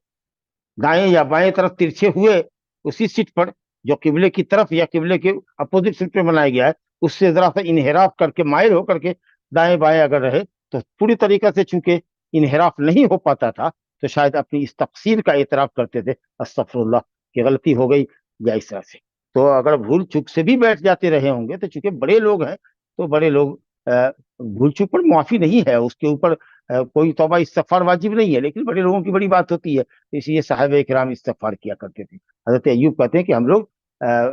دائیں یا بائیں طرف ترچھے ہوئے اسی سیٹ پر جو قبلے کی طرف یا قبلے کے اپوزٹ سیٹ پہ بنایا گیا ہے، اس سے ذرا سا انحراف کر کے، مائل ہو کر کے دائیں بائیں اگر رہے تو پوری طریقے سے چونکہ انحراف نہیں ہو پاتا تھا تو شاید اپنی اس تقصیر کا اعتراف کرتے تھے، استغفر اللہ کہ غلطی ہو گئی یا اس طرح سے. تو اگر بھول چوک سے بھی بیٹھ جاتے رہے ہوں گے تو چونکہ بڑے لوگ ہیں تو بڑے لوگ بھول چوک پر معافی نہیں ہے، اس کے اوپر کوئی توبہ استغفار واجب نہیں ہے، لیکن بڑے لوگوں کی بڑی بات ہوتی ہے، اس لیے صحابہ کرام استغفار کیا کرتے تھے. حضرت ایوب کہتے ہیں کہ ہم لوگ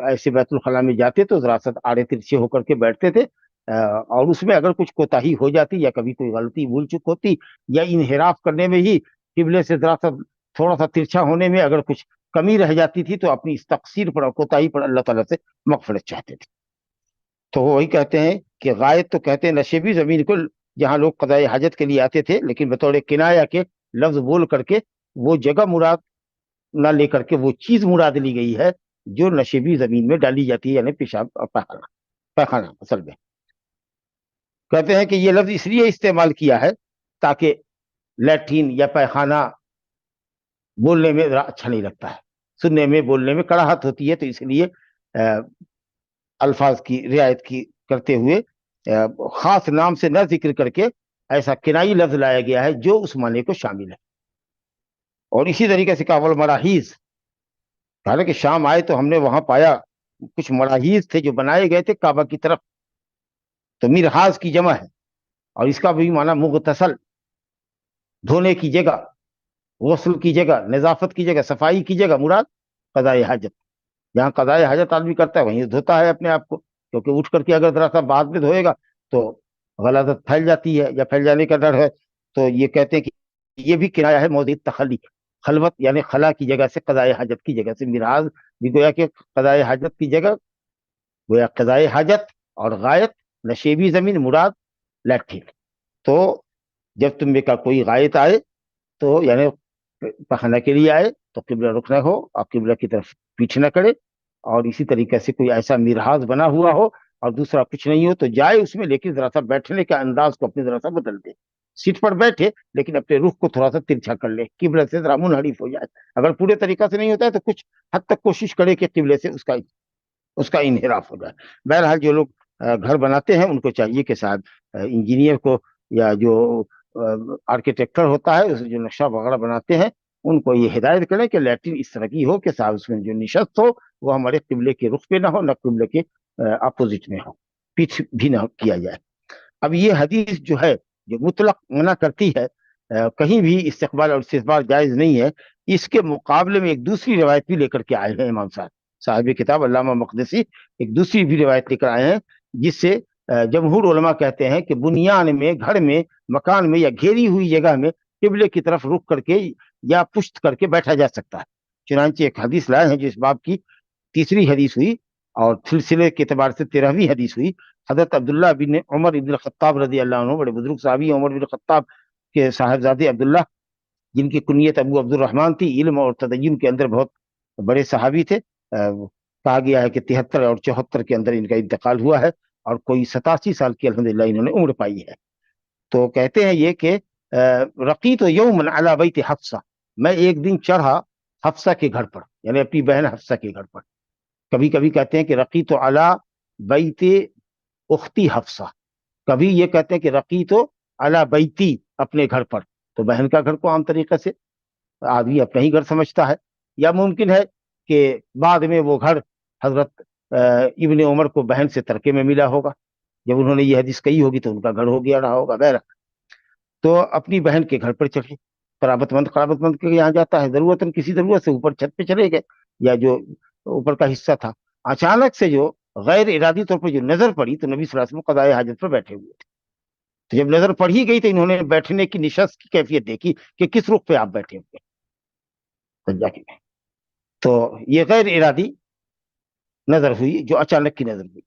ایسے بیت الخلاء میں جاتے تو ذرا سا آڑے ترچھے ہو کر کے بیٹھتے تھے، اور اس میں اگر کچھ کوتاہی ہو جاتی یا کبھی کوئی غلطی بھول چک ہوتی یا انحراف کرنے میں ہی قبلے سے ذرا سا تھوڑا سا ترچھا ہونے میں اگر کچھ کمی رہ جاتی تھی تو اپنی اس تقصیر پر اور کوتاہی پر اللہ تعالیٰ سے مغفرت چاہتے تھے. تو وہی کہتے ہیں کہ غائط تو کہتے ہیں نشیبی زمین کو جہاں لوگ قضاء حاجت کے لیے آتے تھے، لیکن بطور کنایا کے لفظ بول کر کے وہ جگہ مراد نہ لے کر کے وہ چیز مراد لی گئی ہے جو نشیبی زمین میں ڈالی جاتی ہے، یعنی پیشاب اور پیخانہ اصل میں. کہتے ہیں کہ یہ لفظ اس لیے استعمال کیا ہے تاکہ لیٹرین یا پیخانہ بولنے میں اچھا نہیں لگتا ہے، سننے میں بولنے میں کڑاہٹ ہوتی ہے، تو اس لیے الفاظ کی رعایت کی کرتے ہوئے خاص نام سے نہ ذکر کر کے ایسا کنائی لفظ لایا گیا ہے جو اس معنی کو شامل ہے. اور اسی طریقے سے کاول مراحیز، حالانکہ شام آئے تو ہم نے وہاں پایا کچھ مراحیز تھے جو بنائے گئے تھے کعبہ کی طرف، تو مرحاز کی جمع ہے، اور اس کا بھی معنی مغتسل، دھونے کی جگہ، غسل کی جگہ، نظافت کی جگہ، صفائی کی جگہ، مراد قضاء حاجت. جہاں قضاء حاجت آدمی کرتا ہے وہیں دھوتا ہے اپنے آپ کو، کیونکہ اٹھ کر کے اگر ذرا سا بعد میں دھوئے گا تو غلاظت پھیل جاتی ہے یا پھیل جانے کا ڈر ہے. تو یہ کہتے ہیں کہ یہ بھی کنایا ہے موضع تخلی، خلوت یعنی خلا کی جگہ سے، قضاء حاجت کی جگہ سے. مرحاض بھی گویا کہ قضاء حاجت کی جگہ، گویا قضاء حاجت، اور غائط نشیبی زمین مراد لیٹرین. تو جب تم میں کا کوئی غائط آئے تو یعنی پخانہ کے لیے آئے تو قبلہ رخ نہ ہو، اور قبلہ کی طرف پیچھ نہ کرے، اور اسی طریقے سے کوئی ایسا مرحاض بنا ہوا ہو اور دوسرا کچھ نہیں ہو تو جائے اس میں، لیکن ذرا سا بیٹھنے کا انداز کو اپنے ذرا سا بدل دے، سیٹ پر بیٹھے لیکن اپنے رخ کو تھوڑا سا ترچھا کر لے، قبلہ سے ذرا منحرف ہو جائے. اگر پورے طریقہ سے نہیں ہوتا ہے تو کچھ حد تک کوشش کرے کہ قبلے سے اس کا انحراف ہو جائے. بہرحال جو لوگ گھر بناتے ہیں ان کو چاہیے کہ صاحب انجینئر کو یا جو آرکیٹیکٹر ہوتا ہے جو نقشہ وغیرہ بناتے ہیں ان کو یہ ہدایت کریں کہ لیٹرین اس طرح کی ہو کہ صاحب اس میں جو نشست ہو وہ ہمارے قبلے کے رخ پہ نہ ہو، نہ قبلے کے اپوزٹ میں ہو، پیچھ بھی نہ کیا جائے. اب یہ حدیث جو ہے جو مطلق منع کرتی ہے کہیں بھی استقبال اور استقبال جائز نہیں ہے، اس کے مقابلے میں ایک دوسری روایت بھی لے کر کے آئے ہیں امام صاحب کتاب علامہ مقدسی، ایک دوسری بھی روایت لے کر آئے ہیں جس سے جمہور علماء کہتے ہیں کہ بنیان میں، گھر میں، مکان میں یا گھیری ہوئی جگہ میں قبلے کی طرف رخ کر کے یا پشت کر کے بیٹھا جا سکتا ہے. چنانچہ ایک حدیث لائے ہیں جو اس باب کی تیسری حدیث ہوئی اور سلسلے کے اعتبار سے 13ویں حدیث ہوئی. حضرت عبداللہ بن عمر بن الخطاب رضی اللہ عنہ، بڑے بزرگ صحابی عمر بن الخطاب کے صاحبزادے عبداللہ، جن کی کنیت ابو عبد الرحمن تھی، علم اور تدین کے اندر بہت بڑے صحابی تھے. کہا گیا ہے کہ 73 اور 74 کے اندر ان کا انتقال ہوا ہے اور کوئی 87 سال کی الحمدللہ انہوں نے عمر پائی ہے. تو کہتے ہیں یہ کہ رقیت یومن علی بیت حفصہ، میں ایک دن چڑھا حفصہ کے گھر پر، یعنی اپنی بہن حفصہ کے گھر پر. کبھی کبھی کہتے ہیں کہ رقیت علی بیت اختی حفصہ، کبھی یہ کہتے ہیں کہ رقیت علی بیتی، اپنے گھر پر. تو بہن کا گھر کو عام طریقے سے آدمی اپنا ہی گھر سمجھتا ہے، یا ممکن ہے کہ بعد میں وہ گھر حضرت ابن عمر کو بہن سے ترکے میں ملا ہوگا، جب انہوں نے یہ حدیث کہی ہوگی تو ان کا گھر ہو گیا رہا ہوگا. بہرحال تو اپنی بہن کے گھر پر چڑھے، قرابت مند کے یہاں جاتا ہے، ضرورتاً کسی ضرورت سے اوپر چھت پہ چلے گئے یا جو اوپر کا حصہ تھا. اچانک سے جو غیر ارادی طور پر جو نظر پڑی تو نبی صلی اللہ علیہ وسلم قضاء حاجت پر بیٹھے ہوئے تھے. تو جب نظر پڑ ہی گئی تو انہوں نے بیٹھنے کی نشست کی کیفیت دیکھی کہ کس رخ پہ آپ بیٹھے ہوئے. تو یہ غیر ارادی نظر ہوئی، جو اچانک کی نظر ہوئی.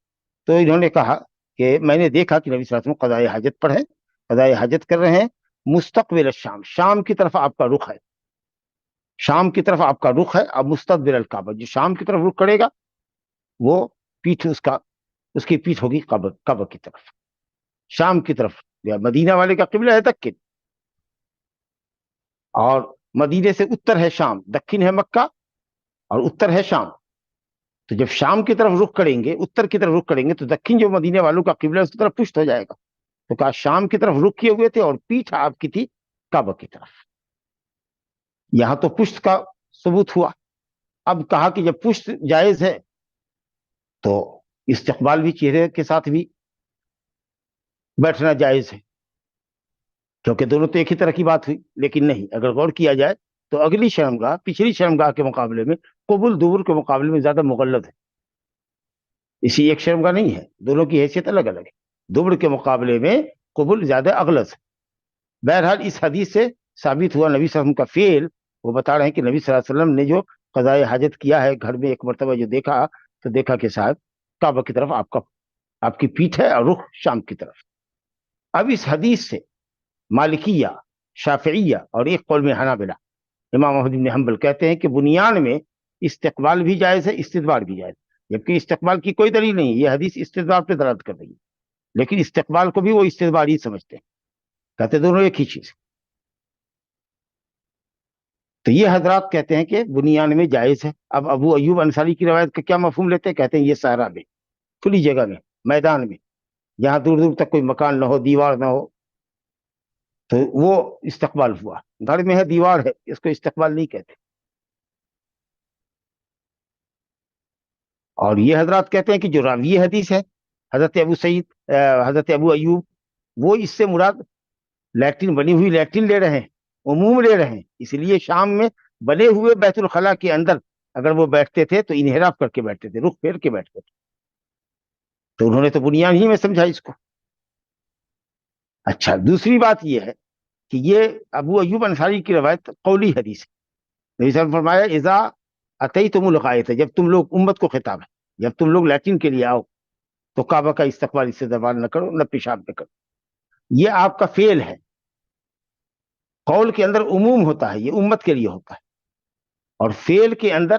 تو انہوں نے کہا کہ میں نے دیکھا کہ نبی صلی اللہ علیہ وسلم قضاء حاجت پر ہیں، قضاء حاجت کر رہے ہیں، مستقبل الشام، شام کی طرف آپ کا رخ ہے، شام کی طرف آپ کا رخ ہے. اب مستقبل الکعبہ، جو شام کی طرف رخ کرے گا وہ پیٹھ اس کی پیٹھ ہوگی کعبہ کی طرف، شام کی طرف. مدینہ والے کا قبلہ ہے دکن، اور مدینے سے اتر ہے شام، دکن ہے مکہ اور اتر ہے شام. تو جب شام کی طرف رخ کریں گے، اتر کی طرف رخ کریں گے تو دکن جو مدینے والوں کا قبلہ ہے اس کی طرف پشت ہو جائے گا. تو کہا شام کی طرف رخ کیے ہوئے تھے اور پیٹھ آپ کی تھی کعبہ کی طرف. یہاں تو پشت کا ثبوت ہوا. اب کہا کہ جب پشت جائز ہے تو استقبال بھی چہرے کے ساتھ بھی بیٹھنا جائز ہے، کیونکہ دونوں تو ایک ہی طرح کی بات ہوئی. لیکن نہیں، اگر غور کیا جائے تو اگلی شرمگاہ پچھلی شرمگاہ کے مقابلے میں قبل دبر کے مقابلے میں زیادہ مغلظ ہے. اسی ایک شرمگاہ نہیں ہے، دونوں کی حیثیت الگ الگ ہے. دبر کے مقابلے میں قبل زیادہ اغلظ ہے. بہرحال اس حدیث سے ثابت ہوا نبی صلی اللہ علیہ وسلم کا فعل. وہ بتا رہے ہیں کہ نبی صلی اللہ علیہ وسلم نے جو قضائے حاجت کیا ہے گھر میں، ایک مرتبہ جو دیکھا تو دیکھا کہ صاحب کعبہ کی طرف آپ کی پیٹھ ہے اور رخ شام کی طرف. اب اس حدیث سے مالکیہ، شافعیہ اور ایک قول میں حنابلہ، امام احمد بن حنبل کہتے ہیں کہ بنیان میں استقبال بھی جائز ہے، استدبار بھی جائز ہے. جبکہ استقبال کی کوئی دلیل نہیں ہے، یہ حدیث استدبار پہ دلالت کر رہی ہے، لیکن استقبال کو بھی وہ استدبار ہی سمجھتے ہیں، کہتے دونوں ایک ہی چیز ہے. تو یہ حضرات کہتے ہیں کہ بنیان میں جائز ہے. اب ابو ایوب انصاری کی روایت کا کیا مفہوم لیتے ہیں؟ کہتے ہیں یہ صحرا میں، کھلی جگہ میں، میدان میں، جہاں دور دور تک کوئی مکان نہ ہو، دیوار نہ ہو، تو وہ استقبال ہوا. گھر میں ہے، دیوار ہے، اس کو استقبال نہیں کہتے. اور یہ حضرات کہتے ہیں کہ جو راوی حدیث ہے حضرت ابو سعید، حضرت ابو ایوب، وہ اس سے مراد لیٹرین، بنی ہوئی لیٹرین لے رہے ہیں، عموم لے رہے ہیں. اس لیے شام میں بنے ہوئے بیت الخلاء کے اندر اگر وہ بیٹھتے تھے تو انحراف کر کے بیٹھتے تھے، رخ پھیر کے بیٹھتے تھے. تو انہوں نے تو بنیان ہی میں سمجھا اس کو. اچھا، دوسری بات یہ ہے کہ یہ ابو ایوب انصاری کی روایت قولی حدیث ہے. نبی صلی اللہ علیہ وسلم نے فرمایا اذا اتیتم الغائط، جب تم لوگ، امت کو خطاب ہے، جب تم لوگ لیٹرین کے لیے آؤ تو کعبہ کا استقبال، استدبار نہ کرو، نہ پیشاب نہ کرو. یہ آپ کا فعل ہے. قول کے اندر عموم ہوتا ہے، یہ امت کے لیے ہوتا ہے، اور فعل کے اندر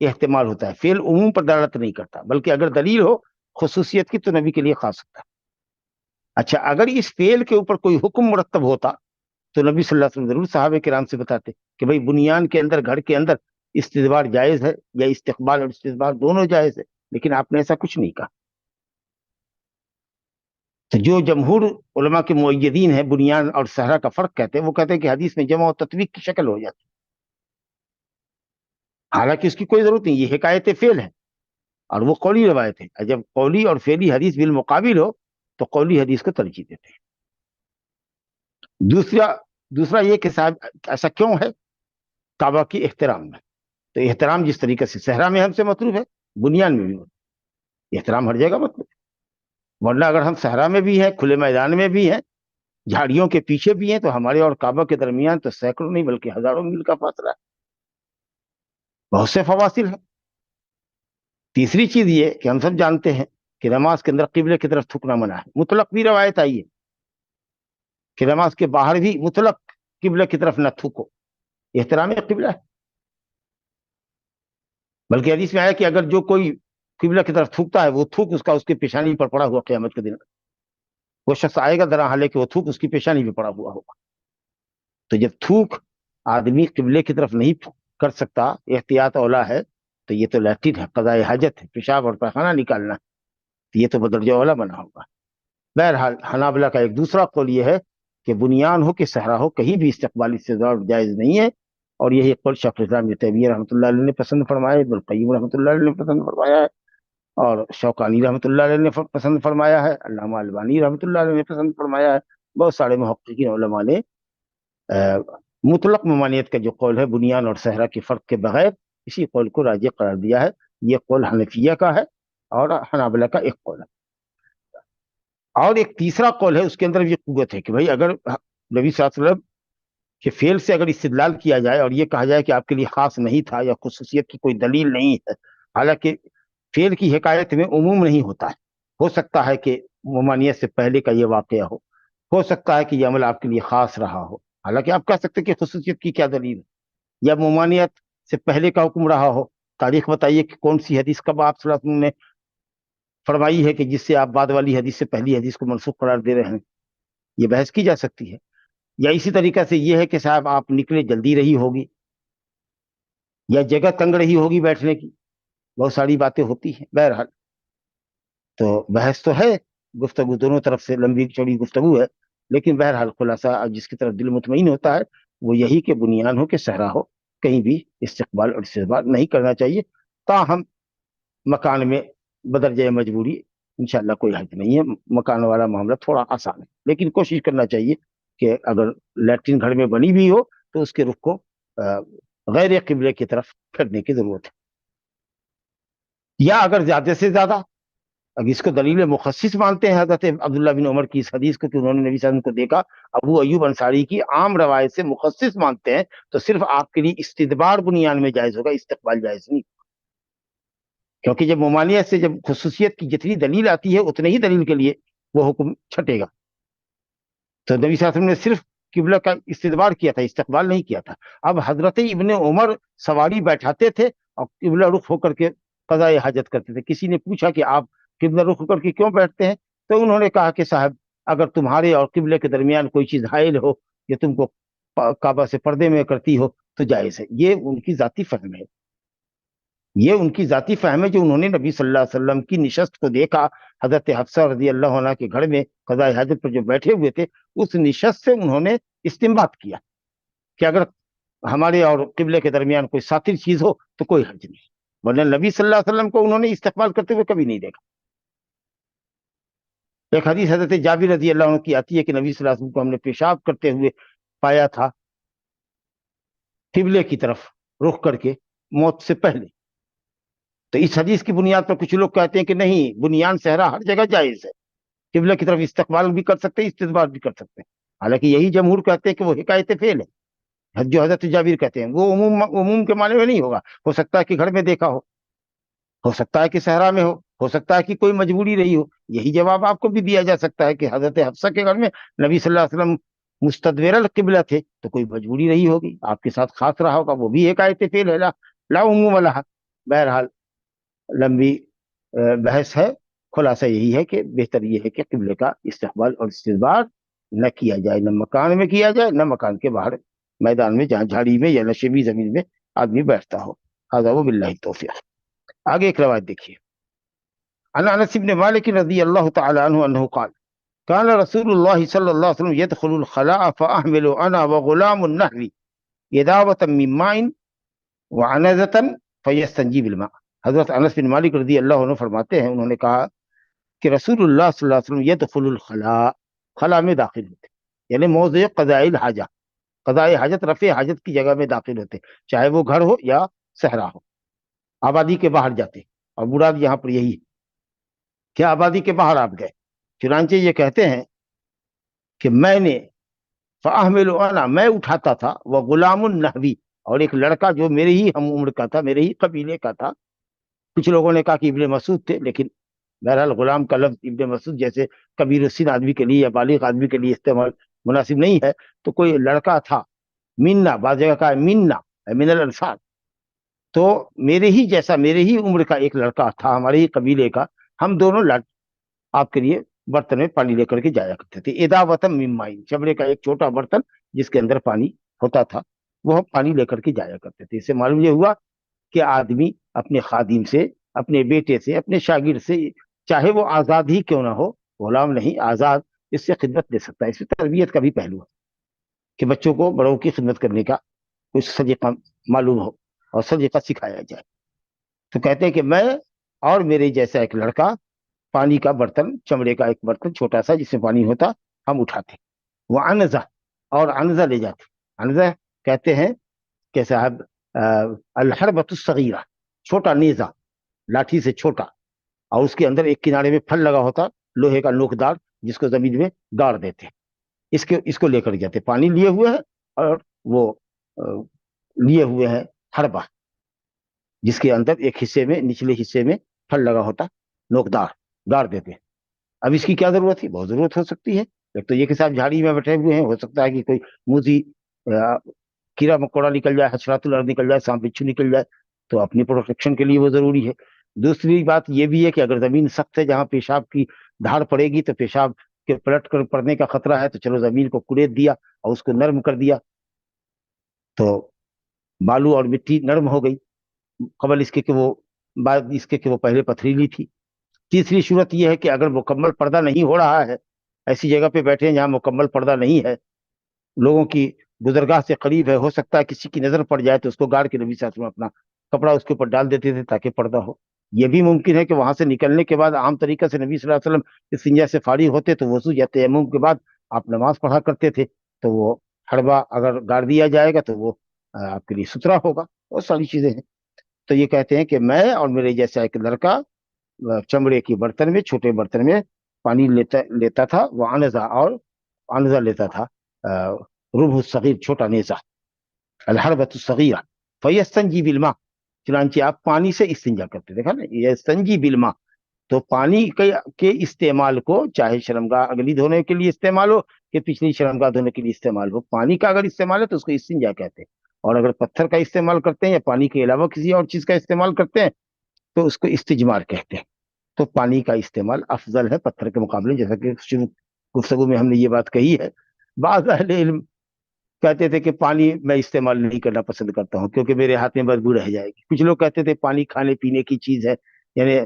احتمال ہوتا ہے. فعل عموم پر دلالت نہیں کرتا، بلکہ اگر دلیل ہو خصوصیت کی تو نبی کے لیے خاص ہوتا ہے. اچھا، اگر اس فعل کے اوپر کوئی حکم مرتب ہوتا تو نبی صلی اللہ علیہ وسلم ضرور صحابہ کرام سے بتاتے کہ بھئی بنیان کے اندر، گھر کے اندر استدبار جائز ہے، یا استقبال اور استدبار دونوں جائز ہے. لیکن آپ نے ایسا کچھ نہیں کہا. تو جو جمہور علماء کے مؤیدین ہیں بنیان اور صحرا کا فرق کہتے ہیں، وہ کہتے ہیں کہ حدیث میں جمع و تطبیق کی شکل ہو جاتی، حالانکہ اس کی کوئی ضرورت نہیں. یہ حکایت فعل ہے اور وہ قولی روایت ہے. جب قولی اور فعلی حدیث بالمقابل ہو تو قولی حدیث کو ترجیح دیتے ہیں. دوسرا یہ کہ صاحب ایسا کیوں ہے؟ کعبہ کی احترام میں. تو احترام جس طریقے سے صحرا میں ہم سے مطلوب ہے، بنیان میں بھی مطلوب. احترام ہر جگہ مطلوب. ورنہ اگر ہم صحرا میں بھی ہیں، کھلے میدان میں بھی ہیں، جھاڑیوں کے پیچھے بھی ہیں، تو ہمارے اور کعبہ کے درمیان تو سینکڑوں نہیں بلکہ ہزاروں میل کا فاصلہ ہے، بہت سے فواصل ہیں. تیسری چیز یہ کہ ہم سب جانتے ہیں کہ نماز کے اندر قبلے کی طرف تھکنا منع ہے. مطلق بھی روایت آئی ہے کہ نماز کے باہر بھی مطلق قبلے کی طرف نہ تھوکو، احترام قبلہ ہے. بلکہ حدیث میں آیا کہ اگر جو کوئی قبلہ کی طرف تھوکتا ہے، وہ تھوک اس کے پیشانی پر پڑا ہوا قیامت کے دن وہ شخص آئے گا درا حالے کہ وہ تھوک اس کی پیشانی پہ پڑا ہوا ہوگا. تو جب تھوک آدمی قبلے کی طرف نہیں کر سکتا، احتیاط اولا ہے، تو یہ تو لیٹرین ہے، قضائے حاجت ہے، پیشاب اور پیخانہ نکالنا ہے، تو یہ تو بدرجہ اولا بنا ہوگا. بہرحال حنابلہ کا ایک دوسرا قول یہ ہے کہ بنیان ہو کہ صحرا ہو، کہیں بھی استقبال استدبار جائز نہیں ہے. اور یہی قول شیخ الاسلام ابن تیمیہ رحمۃ اللہ علیہ نے پسند فرمایا ہے، ابن القیم رحمۃ اللہ علیہ نے پسند فرمایا ہے، اور شوکانی رحمۃ اللہ علیہ نے پسند فرمایا ہے، علامہ البانی رحمۃ اللہ علیہ نے پسند فرمایا ہے. بہت سارے محققین علماء نے مطلق ممانعت کا جو قول ہے بنیان اور صحرا کے فرق کے بغیر، اسی قول کو راجح قرار دیا ہے. یہ قول حنفیہ کا ہے اور حنابلہ کا ایک قول ہے. اور ایک تیسرا قول ہے، اس کے اندر یہ قوت ہے کہ بھائی اگر نبی صلی اللہ علیہ وسلم کے فعل سے اگر استدلال کیا جائے اور یہ کہا جائے کہ آپ کے لیے خاص نہیں تھا یا خصوصیت کی کوئی دلیل نہیں ہے، حالانکہ فعل کی حکایت میں عموم نہیں ہوتا ہے. ہو سکتا ہے کہ ممانعت سے پہلے کا یہ واقعہ ہو سکتا ہے کہ یہ عمل آپ کے لیے خاص رہا ہو، حالانکہ آپ کہہ سکتے کہ خصوصیت کی کیا دلیل ہے، یا ممانعت سے پہلے کا حکم رہا ہو. تاریخ بتائیے کہ کون سی حدیث کب آپ صلی اللہ علیہ وسلم نے فرمائی ہے کہ جس سے آپ بعد والی حدیث سے پہلی حدیث کو منسوخ قرار دے رہے ہیں. یہ بحث کی جا سکتی ہے. یا اسی طریقہ سے یہ ہے کہ صاحب آپ نکلے جلدی رہی ہوگی، یا جگہ تنگ رہی ہوگی بیٹھنے کی، بہت ساری باتیں ہوتی ہیں. بہرحال تو بحث تو ہے گفتگو دونوں طرف سے لمبی چوڑی گفتگو ہے، لیکن بہرحال خلاصہ جس کی طرف دل مطمئن ہوتا ہے وہ یہی کہ بنیان ہو کہ صحرا ہو، کہیں بھی استقبال اور استقبال نہیں کرنا چاہیے، تاہم مکان میں بدرجہ مجبوری انشاءاللہ کوئی حرج نہیں ہے، مکان والا معاملہ تھوڑا آسان ہے، لیکن کوشش کرنا چاہیے کہ اگر لیٹرین گھر میں بنی بھی ہو تو اس کے رخ کو غیر قبلے کی طرف پھیرنے کی ضرورت ہے، یا اگر زیادہ سے زیادہ اب اس کو دلیل مخصص مانتے ہیں حضرت عبداللہ بن عمر کی اس حدیث کو کہ انہوں نے نبی صلی اللہ علیہ وسلم کو دیکھا، ابو ایوب انصاری کی عام روایت سے مخصص مانتے ہیں، تو صرف آپ کے لیے استدبار بنیان میں جائز ہوگا، استقبال جائز نہیں، کیونکہ جب ممانعت سے جب خصوصیت کی جتنی دلیل آتی ہے اتنے ہی دلیل کے لیے وہ حکم چھٹے گا، تو نبی صلی اللہ علیہ وسلم نے صرف قبلہ کا استدبار کیا تھا، استقبال نہیں کیا تھا۔ اب حضرت ابن عمر سواری بیٹھاتے تھے اور قبلہ رخ ہو کر کے قضاء حاجت کرتے تھے، کسی نے پوچھا کہ آپ قبلہ رخ ہو کر کے کیوں بیٹھتے ہیں، تو انہوں نے کہا کہ صاحب اگر تمہارے اور قبلے کے درمیان کوئی چیز حائل ہو کہ تم کو کعبہ سے پردے میں کرتی ہو تو جائز ہے، یہ ان کی ذاتی فہم ہے، یہ ان کی ذاتی فہم ہے جو انہوں نے نبی صلی اللہ علیہ وسلم کی نشست کو دیکھا، حضرت حفصہ رضی اللہ عنہ کے گھر میں قضاء حاجت پر جو بیٹھے ہوئے تھے، اس نشست سے انہوں نے استنباط کیا کہ اگر ہمارے اور قبلے کے درمیان کوئی ساتر چیز ہو تو کوئی حرج نہیں، ورنہ نبی صلی اللہ علیہ وسلم کو انہوں نے استقبال کرتے ہوئے کبھی نہیں دیکھا۔ ایک حدیث حضرت جابر رضی اللہ عنہ کی آتی ہے کہ نبی صلی اللہ علیہ وسلم کو ہم نے پیشاب کرتے ہوئے پایا تھا قبلے کی طرف رخ کر کے موت سے پہلے، تو اس حدیث کی بنیاد پر کچھ لوگ کہتے ہیں کہ نہیں، بنیان صحرا ہر جگہ جائز ہے، قبلہ کی طرف استقبال بھی کر سکتے ہیں، استدبار بھی کر سکتے ہیں، حالانکہ یہی جمہور کہتے ہیں کہ وہ حکایت فعل ہے جو حضرت جابر کہتے ہیں، وہ عموم کے معنی میں نہیں ہوگا، ہو سکتا ہے کہ گھر میں دیکھا ہو سکتا ہے کہ صحرا میں ہو سکتا ہے کہ کوئی مجبوری رہی ہو، یہی جواب آپ کو بھی دیا جا سکتا ہے کہ حضرت حفصہ کے گھر میں نبی صلی اللہ علیہ وسلم مستدبر القبلہ تھے تو کوئی مجبوری رہی ہوگی، آپ کے ساتھ خاص رہا ہوگا، وہ بھی ایک آیت فعل ہے، لا عموم لہا۔ بہرحال لمبی بحث ہے، خلاصہ یہی ہے کہ بہتر یہ ہے کہ قبلے کا استقبال اور استدبار نہ کیا جائے، نہ مکان میں کیا جائے، نہ مکان کے باہر میدان میں جہاں جھاڑی میں یا نشیبی زمین میں آدمی بیٹھتا ہو۔ ھذا وباللہ التوفیق۔ آگے ایک روایت دیکھیے، عن انس بن مالک رضی اللہ تعالی عنہ انہ قال كان رسول الله صلى الله عليه وسلم يدخل الخلاء فأحمل أنا وغلام النهر إداوة من ماء وعنزة فيستنجي بالماء۔ حضرت انس بن مالک رضی اللہ عنہ فرماتے ہیں، انہوں نے کہا کہ رسول اللہ صلی اللہ علیہ وسلم يدخل الخلاء، خلا میں داخل ہوتے، یعنی موضع قضاء الحاجہ، قضاء حاجت، رفع حاجت کی جگہ میں داخل ہوتے، چاہے وہ گھر ہو یا صحرا ہو، آبادی کے باہر جاتے، اور مراد یہاں پر یہی ہے کہ آبادی کے باہر آپ گئے، چنانچہ یہ کہتے ہیں کہ میں نے فاحمل انا، میں اٹھاتا تھا، وہ غلام النحوی، اور ایک لڑکا جو میرے ہی ہم عمر کا تھا، میرے ہی قبیلے کا تھا، کچھ لوگوں نے کہا کہ ابن مسعود تھے، لیکن بہرحال غلام کا لفظ ابن مسعود جیسے کبیر السن آدمی کے لیے یا بالغ آدمی کے لیے استعمال مناسب نہیں ہے، تو کوئی لڑکا تھا، منا، بعض جگہ کا منا من الانصار، تو میرے ہی جیسا، میرے ہی عمر کا ایک لڑکا تھا ہمارے ہی قبیلے کا، ہم دونوں آپ کے لیے برتن میں پانی لے کر کے جایا کرتے تھے، اداوتم من ماء، چمڑے کا ایک چھوٹا برتن جس کے اندر پانی ہوتا تھا، وہ ہم پانی لے کر کے جایا کرتے تھے۔ اس سے معلوم یہ ہوا کہ آدمی اپنے خادم سے، اپنے بیٹے سے، اپنے شاگرد سے، چاہے وہ آزاد ہی کیوں نہ ہو، غلام نہیں آزاد، اس سے خدمت دے سکتا ہے۔ اس سے تربیت کا بھی پہلو ہے کہ بچوں کو بڑوں کی خدمت کرنے کا کچھ سلیقہ معلوم ہو اور سلیقہ سکھایا جائے۔ تو کہتے ہیں کہ میں اور میرے جیسا ایک لڑکا پانی کا برتن، چمڑے کا ایک برتن چھوٹا سا جس میں پانی ہوتا، ہم اٹھاتے، وہ انزہ، اور انزہ لے جاتے۔ انزہ کہتے ہیں کہ صاحب الحربۃ الصغیرہ، چھوٹا نیزہ، لاٹھی سے چھوٹا، اور اس کے اندر ایک کنارے میں پھل لگا ہوتا، لوہے کا نوکدار، جس کو زمین میں گاڑ دیتے، اس کو لے کر جاتے، پانی لیے ہوئے ہیں اور وہ لیے ہوئے ہیں حربہ، جس کے اندر ایک حصے میں، نچلے حصے میں پھل لگا ہوتا، نوکدار، گاڑ دیتے۔ اب اس کی کیا ضرورت تھی؟ بہت ضرورت ہو سکتی ہے، ایک تو یہ کہ صاحب جھاڑی میں بیٹھے ہوئے ہیں، ہو سکتا ہے کہ کوئی موذی کیڑا مکوڑا نکل جائے، حشرات الارض نکل جائے، سانپ بچھو نکل جائے، تو اپنی پروٹیکشن کے لیے وہ ضروری ہے۔ دوسری بات یہ بھی ہے کہ اگر زمین سخت ہے، جہاں پیشاب کی دھاڑ پڑے گی تو پیشاب کے پلٹ کر پڑنے کا خطرہ ہے، تو چلو زمین کو کریت دیا اور اس کو نرم کر دیا، تو بالو اور مٹی نرم ہو گئی، قبل اس کے کہ وہ، بعد اس کے کہ وہ پہلے پتھریلی تھی، تیسری صورت یہ ہے کہ اگر مکمل پردہ نہیں ہو رہا ہے، ایسی جگہ پہ بیٹھے ہیں جہاں مکمل پردہ نہیں ہے، لوگوں کی گزرگاہ سے قریب ہے، ہو سکتا ہے کسی کی نظر پڑ جائے تو اس کو گاڑ کے نبی صلی اللہ علیہ وسلم اپنا کپڑا اس کے اوپر ڈال دیتے تھے تاکہ پردہ ہو۔ یہ بھی ممکن ہے کہ وہاں سے نکلنے کے بعد عام طریقے سے نبی صلی اللہ علیہ وسلم استنجا سے فارغ ہوتے تو وضو یا تیمم کے بعد آپ نماز پڑھا کرتے تھے، تو وہ ہڑبا اگر گاڑ دیا جائے گا تو وہ آپ کے لیے ستھرا ہوگا۔ بہت ساری چیزیں ہیں۔ تو یہ کہتے ہیں کہ میں اور میرے جیسا ایک لڑکا چمڑے کی برتن میں، چھوٹے برتن میں پانی لیتا تھا، وہ آنزہ لیتا تھا، ربع الصغیر، چھوٹا نیزہ، الحربۃ الصغیرہ، فیستنجی بالماء، چنانچہ آپ پانی سے استنجا کرتے، دیکھا نا، یستنجی بالماء، تو پانی کے استعمال کو، چاہے شرمگاہ اگلی دھونے کے لیے استعمال ہو کہ پچھلی شرمگاہ دھونے کے لیے استعمال ہو، پانی کا اگر استعمال ہے تو اس کو استنجا کہتے ہیں، اور اگر پتھر کا استعمال کرتے ہیں یا پانی کے علاوہ کسی اور چیز کا استعمال کرتے ہیں تو اس کو استجمار کہتے ہیں۔ تو پانی کا استعمال افضل ہے پتھر کے مقابلے، جیسا کہ شروع گفتگو میں ہم نے یہ بات کہی ہے۔ بعض اہل علم کہتے تھے کہ پانی میں استعمال نہیں کرنا پسند کرتا ہوں کیونکہ میرے ہاتھ میں بدبو رہ جائے گی۔ کچھ لوگ کہتے تھے پانی کھانے پینے کی چیز ہے، یعنی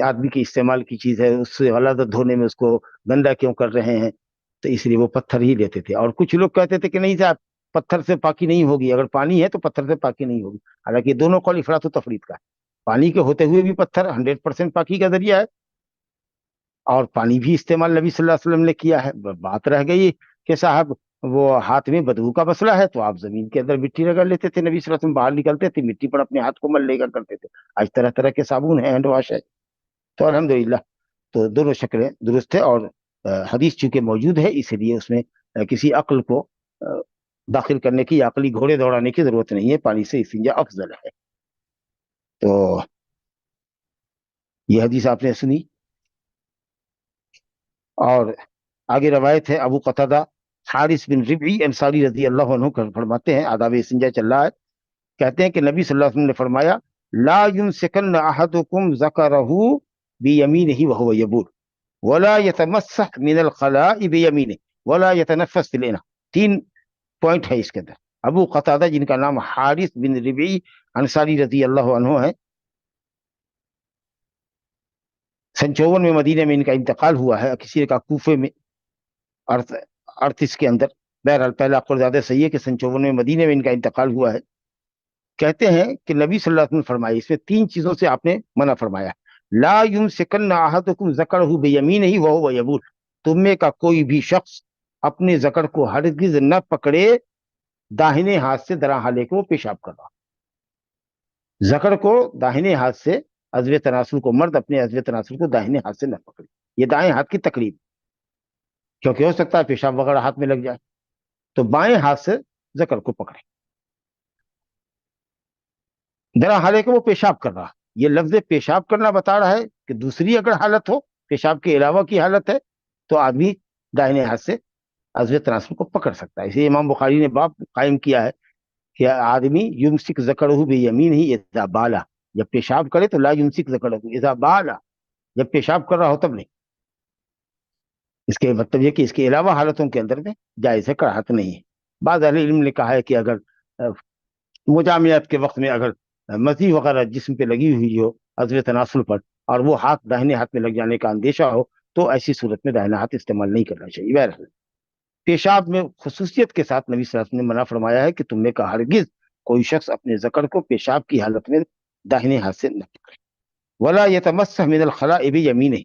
آدمی کے استعمال کی چیز ہے، اس سے غلط دھونے میں اس کو گندا کیوں کر رہے ہیں، تو اس لیے وہ پتھر ہی لیتے تھے۔ اور کچھ لوگ کہتے تھے کہ نہیں صاحب، پتھر سے پاکی نہیں ہوگی، اگر پانی ہے تو پتھر سے پاکی نہیں ہوگی۔ حالانکہ دونوں قول افراط و تفرید کا ہے، پانی کے ہوتے ہوئے بھی پتھر 100% پاکی کا ذریعہ ہے، اور پانی بھی استعمال نبی صلی اللہ علیہ وسلم نے کیا ہے۔ بات رہ گئی کہ صاحب وہ ہاتھ میں بدبو کا مسئلہ ہے تو آپ زمین کے اندر مٹی رگڑ لیتے تھے، نبی صلی اللہ علیہ وسلم باہر نکلتے تھے مٹی پر اپنے ہاتھ کو مل لے کر کرتے تھے۔ آج طرح طرح کے صابن ہیں، ہینڈ واش ہے، تو الحمدللہ تو دونوں شکلیں درست ہے، اور حدیث چونکہ موجود ہے اس لیے اس میں کسی عقل کو داخل کرنے کی یا عقلی گھوڑے دوڑانے کی ضرورت نہیں ہے، پانی سے استنجا افضل ہے۔ تو یہ حدیث آپ نے سنی، اور آگے روایت ہے ابو قتادہ حارث بن ربعی انصاری رضی اللہ عنہ فرماتے ہیں، آداب استنجا چل رہا ہے، کہتے ہیں کہ نبی صلی اللہ علیہ وسلم نے فرمایا لا يمسكن احدكم ذكره بيمينه وهو يبول ولا يتمسح من الخلاء بيمينه ولا يتنفس في الاناء۔ تین پوائنٹ ہے اس کے اندر۔ ابو قتادہ جن کا نام حارث بن ربعی انصاری رضی اللہ عنہ ہے، 54 میں مدینہ میں ان کا انتقال ہوا ہے، کسی کا کوفے میں 38 کے اندر، بہرحال پہلا قول زیادہ صحیح ہے کہ 54 میں مدینہ میں ان کا انتقال ہوا ہے۔ کہتے ہیں کہ نبی صلی اللہ علیہ وسلم نے فرمایا، اس میں تین چیزوں سے آپ نے منع فرمایا، لا یمسکن احدکم ذکرہ بیمینہ وہو یبول، تم میں کا کوئی بھی شخص اپنے ذکر کو ہرگز نہ پکڑے داہنے ہاتھ سے درا حالے کو پیشاب کر رہا۔ ذکر کو داہنے ہاتھ سے، عضو تناسل کو، مرد اپنے عضو تناسل کو داہنے ہاتھ سے نہ پکڑے، یہ دائیں ہاتھ کی تقریب، کیونکہ ہو سکتا ہے پیشاب وغیرہ ہاتھ میں لگ جائے، تو بائیں ہاتھ سے ذکر کو پکڑے۔ درا حالے کو وہ پیشاب کر رہا، یہ لفظ پیشاب کرنا بتا رہا ہے کہ دوسری اگر حالت ہو، پیشاب کے علاوہ کی حالت ہے، تو آدمی داہنے ہاتھ سے عضو تناسل کو پکڑ سکتا ہے۔ اسے امام بخاری نے باب قائم کیا ہے کہ آدمی یمسک ذکرہ بیمینہ اذا بالا، جب پیشاب کرے تو لا یمسک ذکرہ اذا بالا، جب پیشاب کر رہا ہو تب نہیں۔ اس کے مطلب یہ کہ اس کے علاوہ حالتوں کے اندر میں جائز ہے، کراہت نہیں ہے۔ بعض اہل علم نے کہا ہے کہ اگر مجامعات کے وقت میں اگر مزی وغیرہ جسم پہ لگی ہوئی ہو عضو تناسل پر، اور وہ ہاتھ داہنے ہاتھ میں لگ جانے کا اندیشہ ہو، تو ایسی صورت میں داہنا ہاتھ استعمال نہیں کرنا چاہیے۔ بہرحال پیشاب میں خصوصیت کے ساتھ نبی صلی اللہ علیہ وسلم نے منع فرمایا ہے کہ تم میں کا ہرگز کوئی شخص اپنے ذکر کو پیشاب کی حالت میں داہنے ہاتھ سے نہ پکڑے، ولا يتمسح من الخلاء بیمینہ،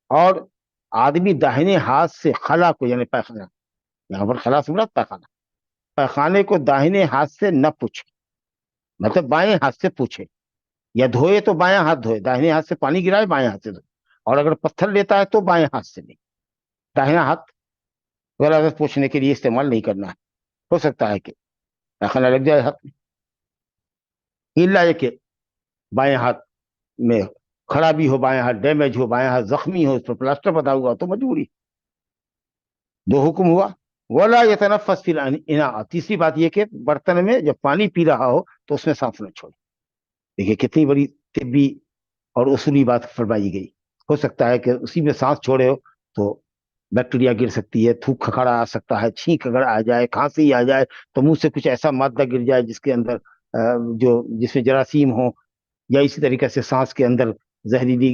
اور آدمی داہنے ہاتھ سے خلا کو، یعنی پیخانہ، یہاں پر خلا سے مراد پیخانہ، پیخانے کو داہنے ہاتھ سے نہ پوچھے، مطلب بائیں ہاتھ سے پوچھے، یا دھوئے تو بائیں ہاتھ دھوئے، داہنے ہاتھ سے پانی گرائے بائیں ہاتھ سے دھوئے، اور اگر پتھر لیتا ہے تو بائیں ہاتھ سے نہیں، داہنا ہاتھ غلط پوچھنے کے لیے استعمال نہیں کرنا ہے۔ ہو سکتا ہے کہ پیخانہ لگ جائے ہاتھ میں، الا یہ کہ بائیں ہاتھ میں خرابی ہو، بائیں ہاتھ ڈیمیج ہو، بائیں ہاتھ زخمی ہو، اس پر پلاسٹر بنا ہوا تو مجبوری۔ دو حکم ہوا، ولا يتنفس فی الاناء، تیسری بات یہ کہ برتن میں جب پانی پی رہا ہو تو اس میں سانس نہ چھوڑے۔ دیکھیے کتنی بڑی طبی اور اصولی بات فرمائی گئی۔ ہو سکتا ہے کہ اسی میں سانس چھوڑے ہو تو بیکٹیریا گر سکتی ہے، تھوک کھکھڑا آ سکتا ہے، چھینک اگر آ جائے، کھانسی آ جائے، تو منہ سے کچھ ایسا مادہ گر جائے جس کے اندر جس میں جراثیم ہو، یا اسی طریقے سے سانس کے اندر زہریلی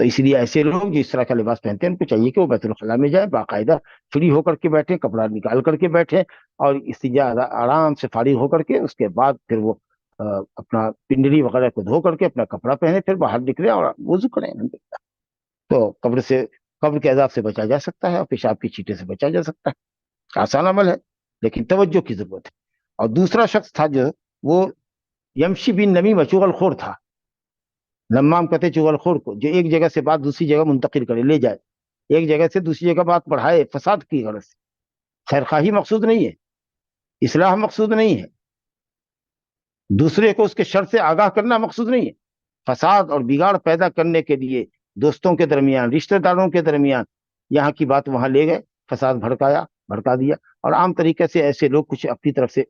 تو اس لیے ایسے لوگ جو اس طرح کا لباس پہنتے ہیں ان کو چاہیے کہ وہ بیت الخلاء میں جائیں، باقاعدہ فری ہو کر کے بیٹھیں، کپڑا نکال کر کے بیٹھیں، اور استنجا آرام سے فارغ ہو کر کے اس کے بعد پھر وہ اپنا پنڈلی وغیرہ کو دھو کر کے اپنا کپڑا پہنے، پھر باہر نکلے اور وضو کریں۔ تو قبر کے عذاب سے بچا جا سکتا ہے اور پیشاب کی چیٹے سے بچا جا سکتا ہے۔ آسان عمل ہے لیکن توجہ کی ضرورت ہے۔ اور دوسرا شخص تھا جو وہ یمشی بن نمیم چغل خور تھا، نمام کہتے چغل خور کو، جو ایک جگہ سے بات دوسری جگہ منتقل کرے، لے جائے، ایک جگہ سے دوسری جگہ بات بڑھائے فساد کی غرض سے۔ خیر خواہی مقصود نہیں ہے، اصلاح مقصود نہیں ہے، دوسرے کو اس کے شر سے آگاہ کرنا مقصود نہیں ہے، فساد اور بگاڑ پیدا کرنے کے لیے دوستوں کے درمیان، رشتہ داروں کے درمیان یہاں کی بات وہاں لے گئے، فساد بھڑکا دیا۔ اور عام طریقے سے ایسے لوگ کچھ اپنی طرف سے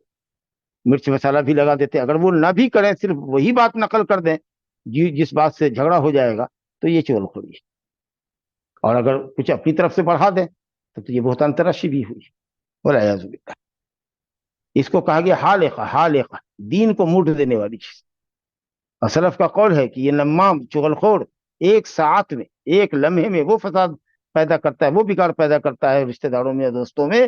مرچ مسالہ بھی لگا دیتے، اگر وہ نہ بھی کریں، صرف وہی بات نقل کر دیں جس بات سے جھگڑا ہو جائے گا، تو یہ چغل خوری ہے۔ اور اگر کچھ اپنی طرف سے بڑھا دیں تو یہ بہتان تراشی بھی ہوئی، والعیاذ باللہ۔ اس کو کہا گیا حالقہ، دین کو موڑ دینے والی چیز۔ اور سلف کا قول ہے کہ یہ نمام چغل خور ایک ساعت میں، ایک لمحے میں وہ فساد پیدا کرتا ہے، وہ بگاڑ پیدا کرتا ہے رشتہ داروں میں یا دوستوں میں،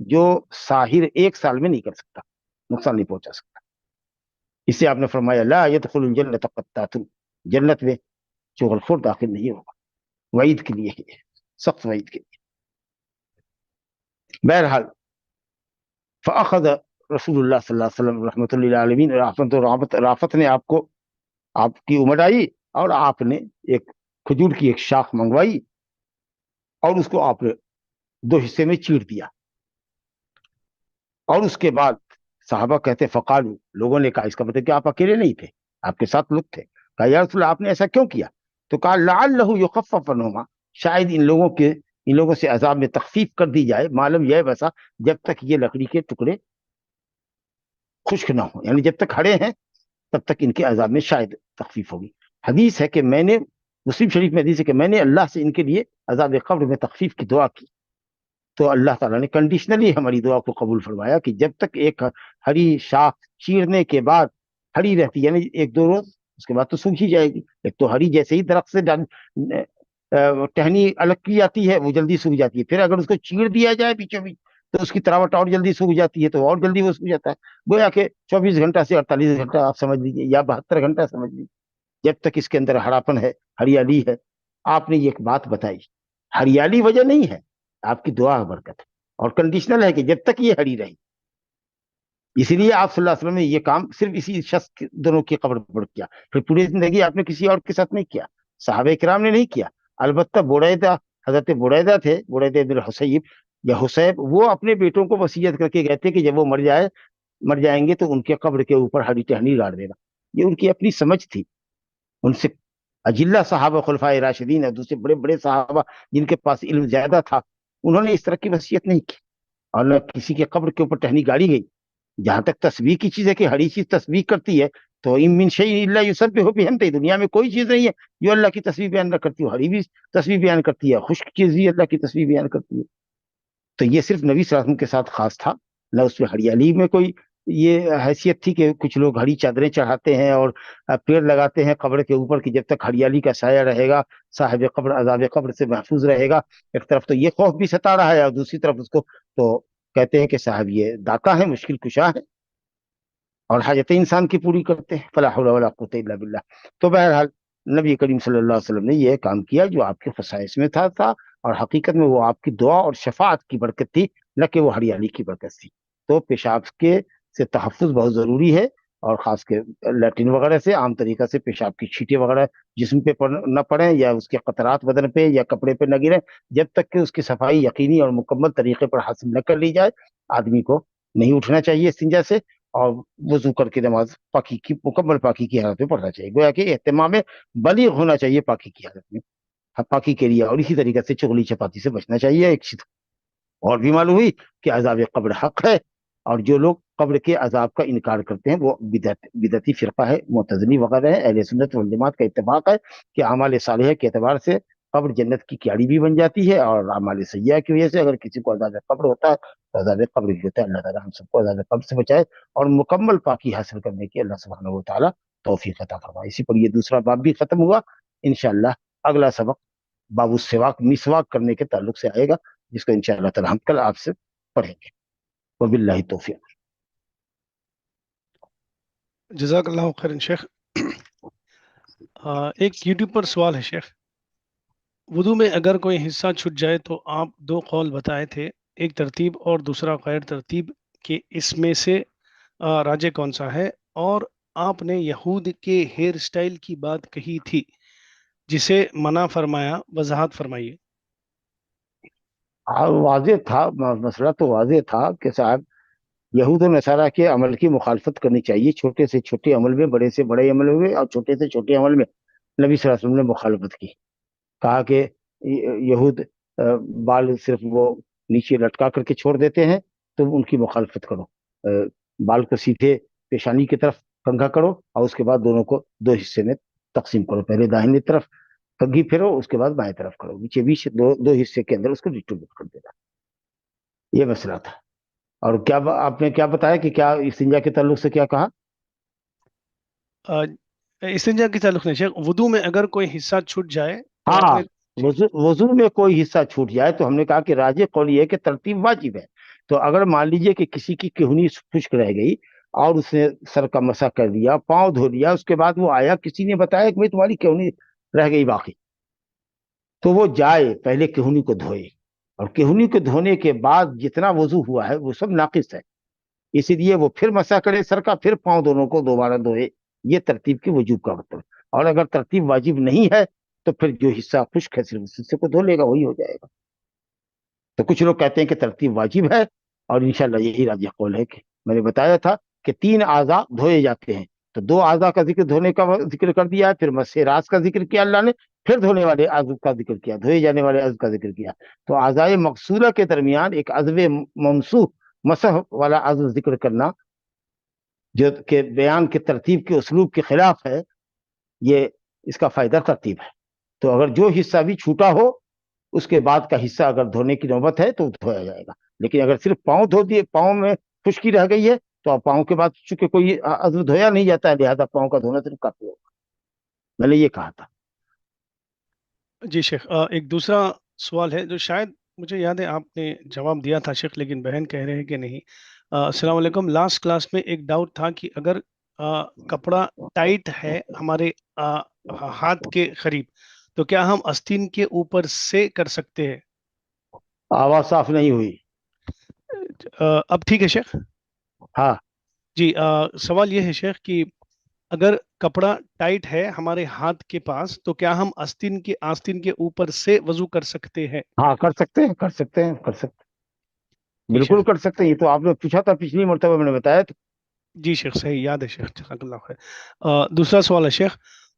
جو ساحر ایک سال میں نہیں کر سکتا، نقصان نہیں پہنچا سکتا۔ اس سے آپ نے فرمایا لا يدخل الجنت قطات، جنت میں چغل خور داخل نہیں ہوگا، وعید کے لیے ہے، سخت وعید کے لیے۔ بہرحال فاخذ رسول اللہ صلی اللہ علیہ وسلم رحمۃ اللہ علیہ رافت نے آپ کی امر آئی اور آپ نے ایک کھجور کی ایک شاخ منگوائی اور اس کو آپ نے 2 حصے میں چیر دیا۔ اور اس کے بعد صحابہ کہتے فقالو، لوگوں نے کہا، اس کا مطلب کہ آپ اکیلے نہیں تھے، آپ کے ساتھ لوگ تھے، کہا یا رسول اللہ آپ نے ایسا کیوں کیا؟ تو کہا لعلہ یخفف عنہما، شاید ان لوگوں سے عذاب میں تخفیف کر دی جائے، معلوم یہ بسا جب تک یہ لکڑی کے ٹکڑے خشک نہ ہوں، یعنی جب تک کھڑے ہیں تب تک ان کے عذاب میں شاید تخفیف ہوگی۔ حدیث ہے کہ میں نے، مسلم شریف میں حدیث ہے کہ میں نے اللہ سے ان کے لیے عذاب قبر میں تخفیف کی دعا کی، تو اللہ تعالیٰ نے کنڈیشنلی ہماری دعا کو قبول فرمایا کہ جب تک ایک ہری شاخ چیرنے کے بعد ہری رہتی، یعنی 1-2 روز، اس کے بعد تو سوکھ ہی جائے گی۔ ایک تو ہری جیسے ہی درخت سے ٹہنی الگ کی جاتی ہے وہ جلدی سوکھ جاتی ہے، پھر اگر اس کو چیر دیا جائے بیچوں بیچ تو اس کی تراوٹ اور جلدی سوکھ جاتی ہے، تو اور جلدی وہ سوکھ جاتا ہے۔ گویا کہ 24 گھنٹہ سے 48 گھنٹہ آپ سمجھ لیجیے، یا 72 گھنٹہ سمجھ لیجیے، جب تک اس کے اندر ہراپن ہے، ہریالی ہے۔ آپ نے یہ ایک بات بتائی، ہریالی وجہ نہیں ہے، آپ کی دعا برکت ہے، اور کنڈیشنل ہے کہ جب تک یہ ہری رہی۔ اسی لیے آپ صلی اللہ علیہ وسلم نے یہ کام صرف اسی شخص دونوں کی قبر پر کیا، پھر پوری زندگی آپ نے کسی اور کے ساتھ نہیں کیا، صحابہ کرام نے نہیں کیا۔ البتہ بریدہ، حضرت بریدہ تھے، بریدہ بن الحصیب یا حسیب، وہ اپنے بیٹوں کو وصیت کر کے گئے تھے کہ جب وہ مر جائیں گے تو ان کے قبر کے اوپر ہری ٹہنی گاڑ دینا۔ یہ ان کی اپنی سمجھ تھی۔ ان سے اجلہ صحابہ خلفائے راشدین اور دوسرے بڑے بڑے صحابہ جن کے پاس علم زیادہ تھا، انہوں نے اس طرح کی وصیت نہیں کی، اور نہ کسی کے قبر کے اوپر ٹہنی گاڑی گئی۔ جہاں تک تسبیح کی چیز ہے کہ ہری چیز تسبیح کرتی ہے، تو ان من شیء الا یسبح بحمدہ، دنیا میں کوئی چیز نہیں ہے جو اللہ کی تسبیح بیان نہ کرتی ہو، ہری بھی تسبیح بیان کرتی ہے، خشک چیز بھی اللہ کی تسبیح بیان کرتی ہے۔ تو یہ صرف نبی صلی اللہ علیہ وسلم کے ساتھ خاص تھا، نہ اس میں ہریالی میں کوئی یہ حیثیت تھی کہ کچھ لوگ ہری چادریں چڑھاتے ہیں اور پیڑ لگاتے ہیں قبر کے اوپر کہ جب تک ہریالی کا سایہ رہے گا صاحب قبر عذاب قبر سے محفوظ رہے گا۔ ایک طرف تو یہ خوف بھی ستا رہا ہے، اور دوسری طرف اس کو تو کہتے ہیں کہ صاحب یہ داتا ہے، مشکل کشا ہے، اور حاجتیں انسان کی پوری کرتے ہیں، فلا حول ولا قوت الا باللہ۔ تو بہرحال نبی کریم صلی اللہ علیہ وسلم نے یہ کام کیا جو آپ کے خصائص میں تھا، اور حقیقت میں وہ آپ کی دعا اور شفاعت کی برکت تھی، نہ کہ وہ ہریالی کی برکت تھی۔ تو پیشاب کے سے تحفظ بہت ضروری ہے، اور خاص کے لیٹرین وغیرہ سے عام طریقہ سے پیشاب کی چھینٹیں وغیرہ جسم پہ نہ پڑیں، یا اس کے قطرات بدن پہ یا کپڑے پہ نہ گریں، جب تک کہ اس کی صفائی یقینی اور مکمل طریقے پر حاصل نہ کر لی جائے، آدمی کو نہیں اٹھنا چاہیے استنجا سے، اور وضو کر کے نماز مکمل پاکی کی حالت میں پڑھنا چاہیے۔ گویا کہ اہتمام بلیغ ہونا چاہیے پاکی کی حالت میں، پاکی کے لیے، اور اسی طریقے سے چغلی چپاتی سے بچنا چاہیے۔ ایک چیز اور بھی معلوم ہوئی کہ عذاب قبر حق ہے، اور جو لوگ قبر کے عذاب کا انکار کرتے ہیں وہ بدعتی فرقہ ہے، معتزلی وغیرہ ہے۔ اہل سنت والجماعت کا اتفاق ہے کہ اعمال صالحہ کے اعتبار سے قبر جنت کی کیاڑی بھی بن جاتی ہے، اور اعمال سیئہ کی وجہ سے اگر کسی کو عذاب قبر ہوتا ہے تو عذاب قبر بھی ہوتا ہے۔ اللہ تعالیٰ ہم سب کو عذاب قبر سے بچائے اور مکمل پاکی حاصل کرنے کی اللہ سبحانہ و تعالیٰ توفیق عطا فرمائے۔ اسی پر یہ دوسرا باب بھی ختم ہوا۔ انشاءاللہ اگلا سبق باب السواک، مسواک کرنے کے تعلق سے آئے گا، جس کو انشاءاللہ تعالی ہم کل آپ سے پڑھیں گے۔ وباللہ توفیق۔ جزاک اللہ خیر شیخ۔ ایک یوٹیوب پر سوال ہے شیخ، وضو میں اگر کوئی حصہ چھٹ جائے تو آپ دو قول بتائے تھے، ایک ترتیب اور دوسرا غیر ترتیب، کہ اس میں سے راجح کون سا ہے؟ اور آپ نے یہود کے ہیئر سٹائل کی بات کہی تھی جسے منع فرمایا، وضاحت فرمائیے۔ واضح تھا، مسئلہ تو واضح تھا کہ صاحب یہود و نصارہ کے عمل کی مخالفت کرنی چاہیے، چھوٹے سے چھوٹے عمل میں، بڑے سے بڑے عمل میں، اور چھوٹے سے چھوٹے عمل میں نبی صلی اللہ علیہ وسلم نے مخالفت کی۔ کہا کہ یہود بال صرف وہ نیچے لٹکا کر کے چھوڑ دیتے ہیں، تو ان کی مخالفت کرو، بال کو سیدھے پیشانی کی طرف کنگھا کرو، اور اس کے بعد دونوں کو دو حصے میں تقسیم کرو، پہلے داہنی طرف کنگھی پھیرو، اس کے بعد بائیں طرف کرو، نیچے بیچ دو حصے کے اندر اس کو ڈسٹریبیوٹ کر دینا۔ یہ مسئلہ تھا۔ اور کیا آپ نے کیا بتایا کہ کیا استنجا کے تعلق سے کیا کہا؟ استنجا کے تعلق نہیں شیخ، وضو میں اگر کوئی حصہ چھٹ جائے تو آپ ہاں، نے وضو میں کوئی حصہ چھوٹ جائے تو ہم نے کہا کہ راجح قول یہ ہے کہ ترتیب واجب ہے۔ تو اگر مان لیجئے کہ کسی کی کہنی خشک رہ گئی اور اس نے سر کا مسح کر دیا، پاؤں دھو لیا، اس کے بعد وہ آیا، کسی نے بتایا کہ بھائی تمہاری کہنی رہ گئی باقی، تو وہ جائے پہلے کہنی کو دھوئے، اور کہنی کو دھونے کے بعد جتنا وضو ہوا ہے وہ سب ناقص ہے، اسی لیے وہ پھر مسح کرے سر کا، پھر پاؤں دونوں کو دوبارہ دھوئے۔ یہ ترتیب کی وجوب کا مطلب ہے۔ اور اگر ترتیب واجب نہیں ہے تو پھر جو حصہ خشک ہے صرف اس حصے کو دھو لے گا، وہی ہو جائے گا۔ تو کچھ لوگ کہتے ہیں کہ ترتیب واجب ہے، اور انشاءاللہ یہی راجح قول ہے کہ میں نے بتایا تھا کہ 3 اعضاء دھوئے جاتے ہیں، تو 2 اعضاء کا ذکر دھونے کا ذکر کر دیا ہے، پھر مسح راس کا ذکر کیا اللہ نے، پھر دھونے والے عضو کا ذکر کیا، دھوئے جانے والے عضو کا ذکر کیا۔ تو اعضاء مغسولہ کے درمیان ایک عضو ممسوح مسح والا عضو ذکر کرنا جو کہ بیان کے ترتیب کے اسلوب کے خلاف ہے، یہ اس کا فائدہ ترتیب ہے۔ تو اگر جو حصہ بھی چھوٹا ہو اس کے بعد کا حصہ اگر دھونے کی نوبت ہے تو دھویا جائے گا، لیکن اگر صرف پاؤں دھو دیے، پاؤں میں خشکی رہ گئی ہے، تو اب پاؤں کے بعد چونکہ کوئی عضو دھویا نہیں جاتا ہے، لہذا پاؤں کا دھونا صرف کافی ہوگا۔ میں نے یہ کہا تھا۔ جی شیخ، ایک دوسرا سوال ہے جو شاید مجھے یاد ہے آپ نے جواب دیا تھا شیخ، لیکن بہن کہہ رہے ہیں کہ نہیں۔ السلام علیکم، لاسٹ کلاس میں ایک ڈاؤٹ تھا کہ اگر کپڑا ٹائٹ ہے ہمارے ہاتھ کے قریب تو کیا ہم آستین کے اوپر سے کر سکتے ہیں؟ آواز صاف نہیں ہوئی۔ اب ٹھیک ہے شیخ؟ ہاں جی، سوال یہ ہے شیخ کہ اگر کپڑا ٹائٹ ہے ہمارے ہاتھ کے پاس تو کیا ہم آستین کے اوپر سے وضو کر سکتے ہیں؟ ہاں، کر سکتے ہیں، کر سکتے ہیں، کر سکتے ہیں، جی بالکل شیخ، کر سکتے ہیں۔ یہ تو آپ نے پوچھا تھا پچھلی مرتبہ، میں نے بتایا تھا۔ جی شیخ صحیح یاد ہے شیخ، جزاک اللہ خیر۔ دوسرا سوال ہے شیخ،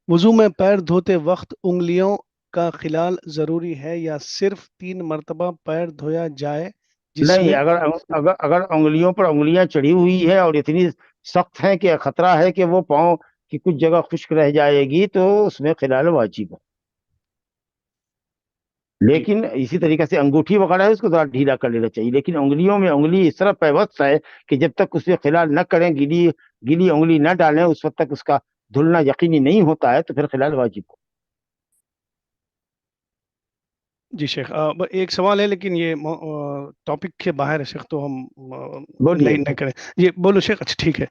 وضو میں پیر دھوتے وقت انگلیوں کا خلال ضروری ہے یا صرف 3 مرتبہ پیر دھویا جائے جس نہیں، میں اگر انگلیوں پر انگلیاں چڑھی ہوئی ہے اور اتنی سخت ہیں کہ خطرہ ہے کہ وہ پاؤں کی کچھ جگہ خشک رہ جائے گی تو اس میں خلال واجب ہے، جی لیکن اسی طریقے سے انگوٹھی وغیرہ ہے اس کو ذرا ڈھیلا کر لینا چاہیے، لیکن انگلیوں میں انگلی اس طرح پیوست ہے کہ جب تک اس میں خلال نہ کریں، گیلی انگلی نہ ڈالیں، اس وقت تک اس کا دھلنا یقینی نہیں ہوتا ہے، تو پھر خلال واجب ہو۔ جی شیخ، ایک سوال ہے لیکن یہ ٹاپک کے باہر ہے شیخ، تو ہم بولیے۔ نہیں کریں۔ یہ بولو شیخ، اچھا ٹھیک ہے۔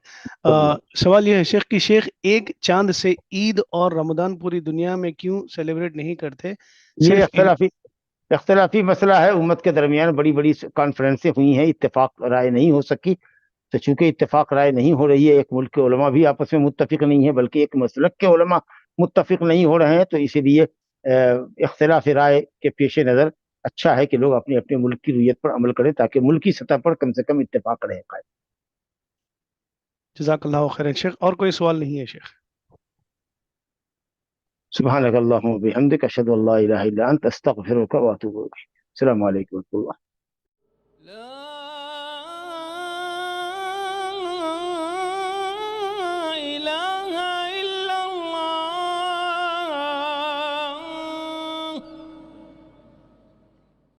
سوال یہ ہے شیخ کہ شیخ ایک چاند سے عید اور رمضان پوری دنیا میں کیوں سیلیبریٹ نہیں کرتے؟ یہ صرف اختلافی مسئلہ ہے، امت کے درمیان بڑی بڑی کانفرنسیں ہوئی ہیں، اتفاق رائے نہیں ہو سکی، تو چونکہ اتفاق رائے نہیں ہو رہی ہے، ایک ملک کے علماء بھی آپس میں متفق نہیں ہیں، بلکہ ایک مسلک کے علماء متفق نہیں ہو رہے ہیں، تو اسی لیے اختلاف رائے کے پیش نظر اچھا ہے کہ لوگ اپنے اپنے ملک کی رویت پر عمل کریں، تاکہ ملکی سطح پر کم سے کم اتفاق رہے قائم۔ جزاک اللہ خیر شیخ، اور کوئی سوال نہیں ہے شیخ؟ سبحانک اللہم و بحمدک، اشہد ان لا الہ الا انت، استغفرک و اتوب الیک۔ السلام علیکم ورحمۃ اللہ۔ لا